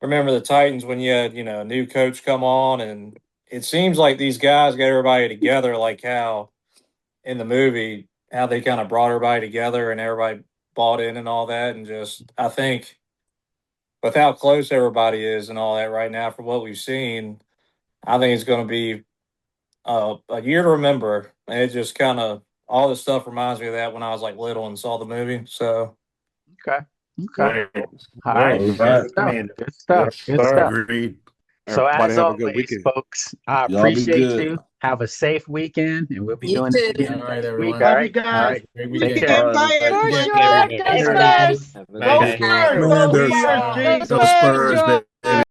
remember the Titans when you had a new coach come on, and it seems like these guys got everybody together, like how in the movie how they kind of brought everybody together and everybody bought in and all that, and just I think with how close everybody is and all that right now for what we've seen, I think it's going to be a year to remember. And it just kind of all this stuff reminds me of that when I was like little and saw the movie. So Okay. Right. All right. All Good right. stuff. Good stuff. Yes, Good sir. stuff. Agreed. So Everybody as have a good always, weekend. folks, I Y'all be appreciate good. you. Have a safe weekend, and we'll be You doing this too. again All right, next everyone. week. All Have right. you All guys. right. Great Take weekend. care. Bye, For everyone. sure. Go Everybody. Spurs. Bye, Go guys. Spurs. Man, Go they're Spurs. great. Go Go Spurs, Spurs, Joe. baby.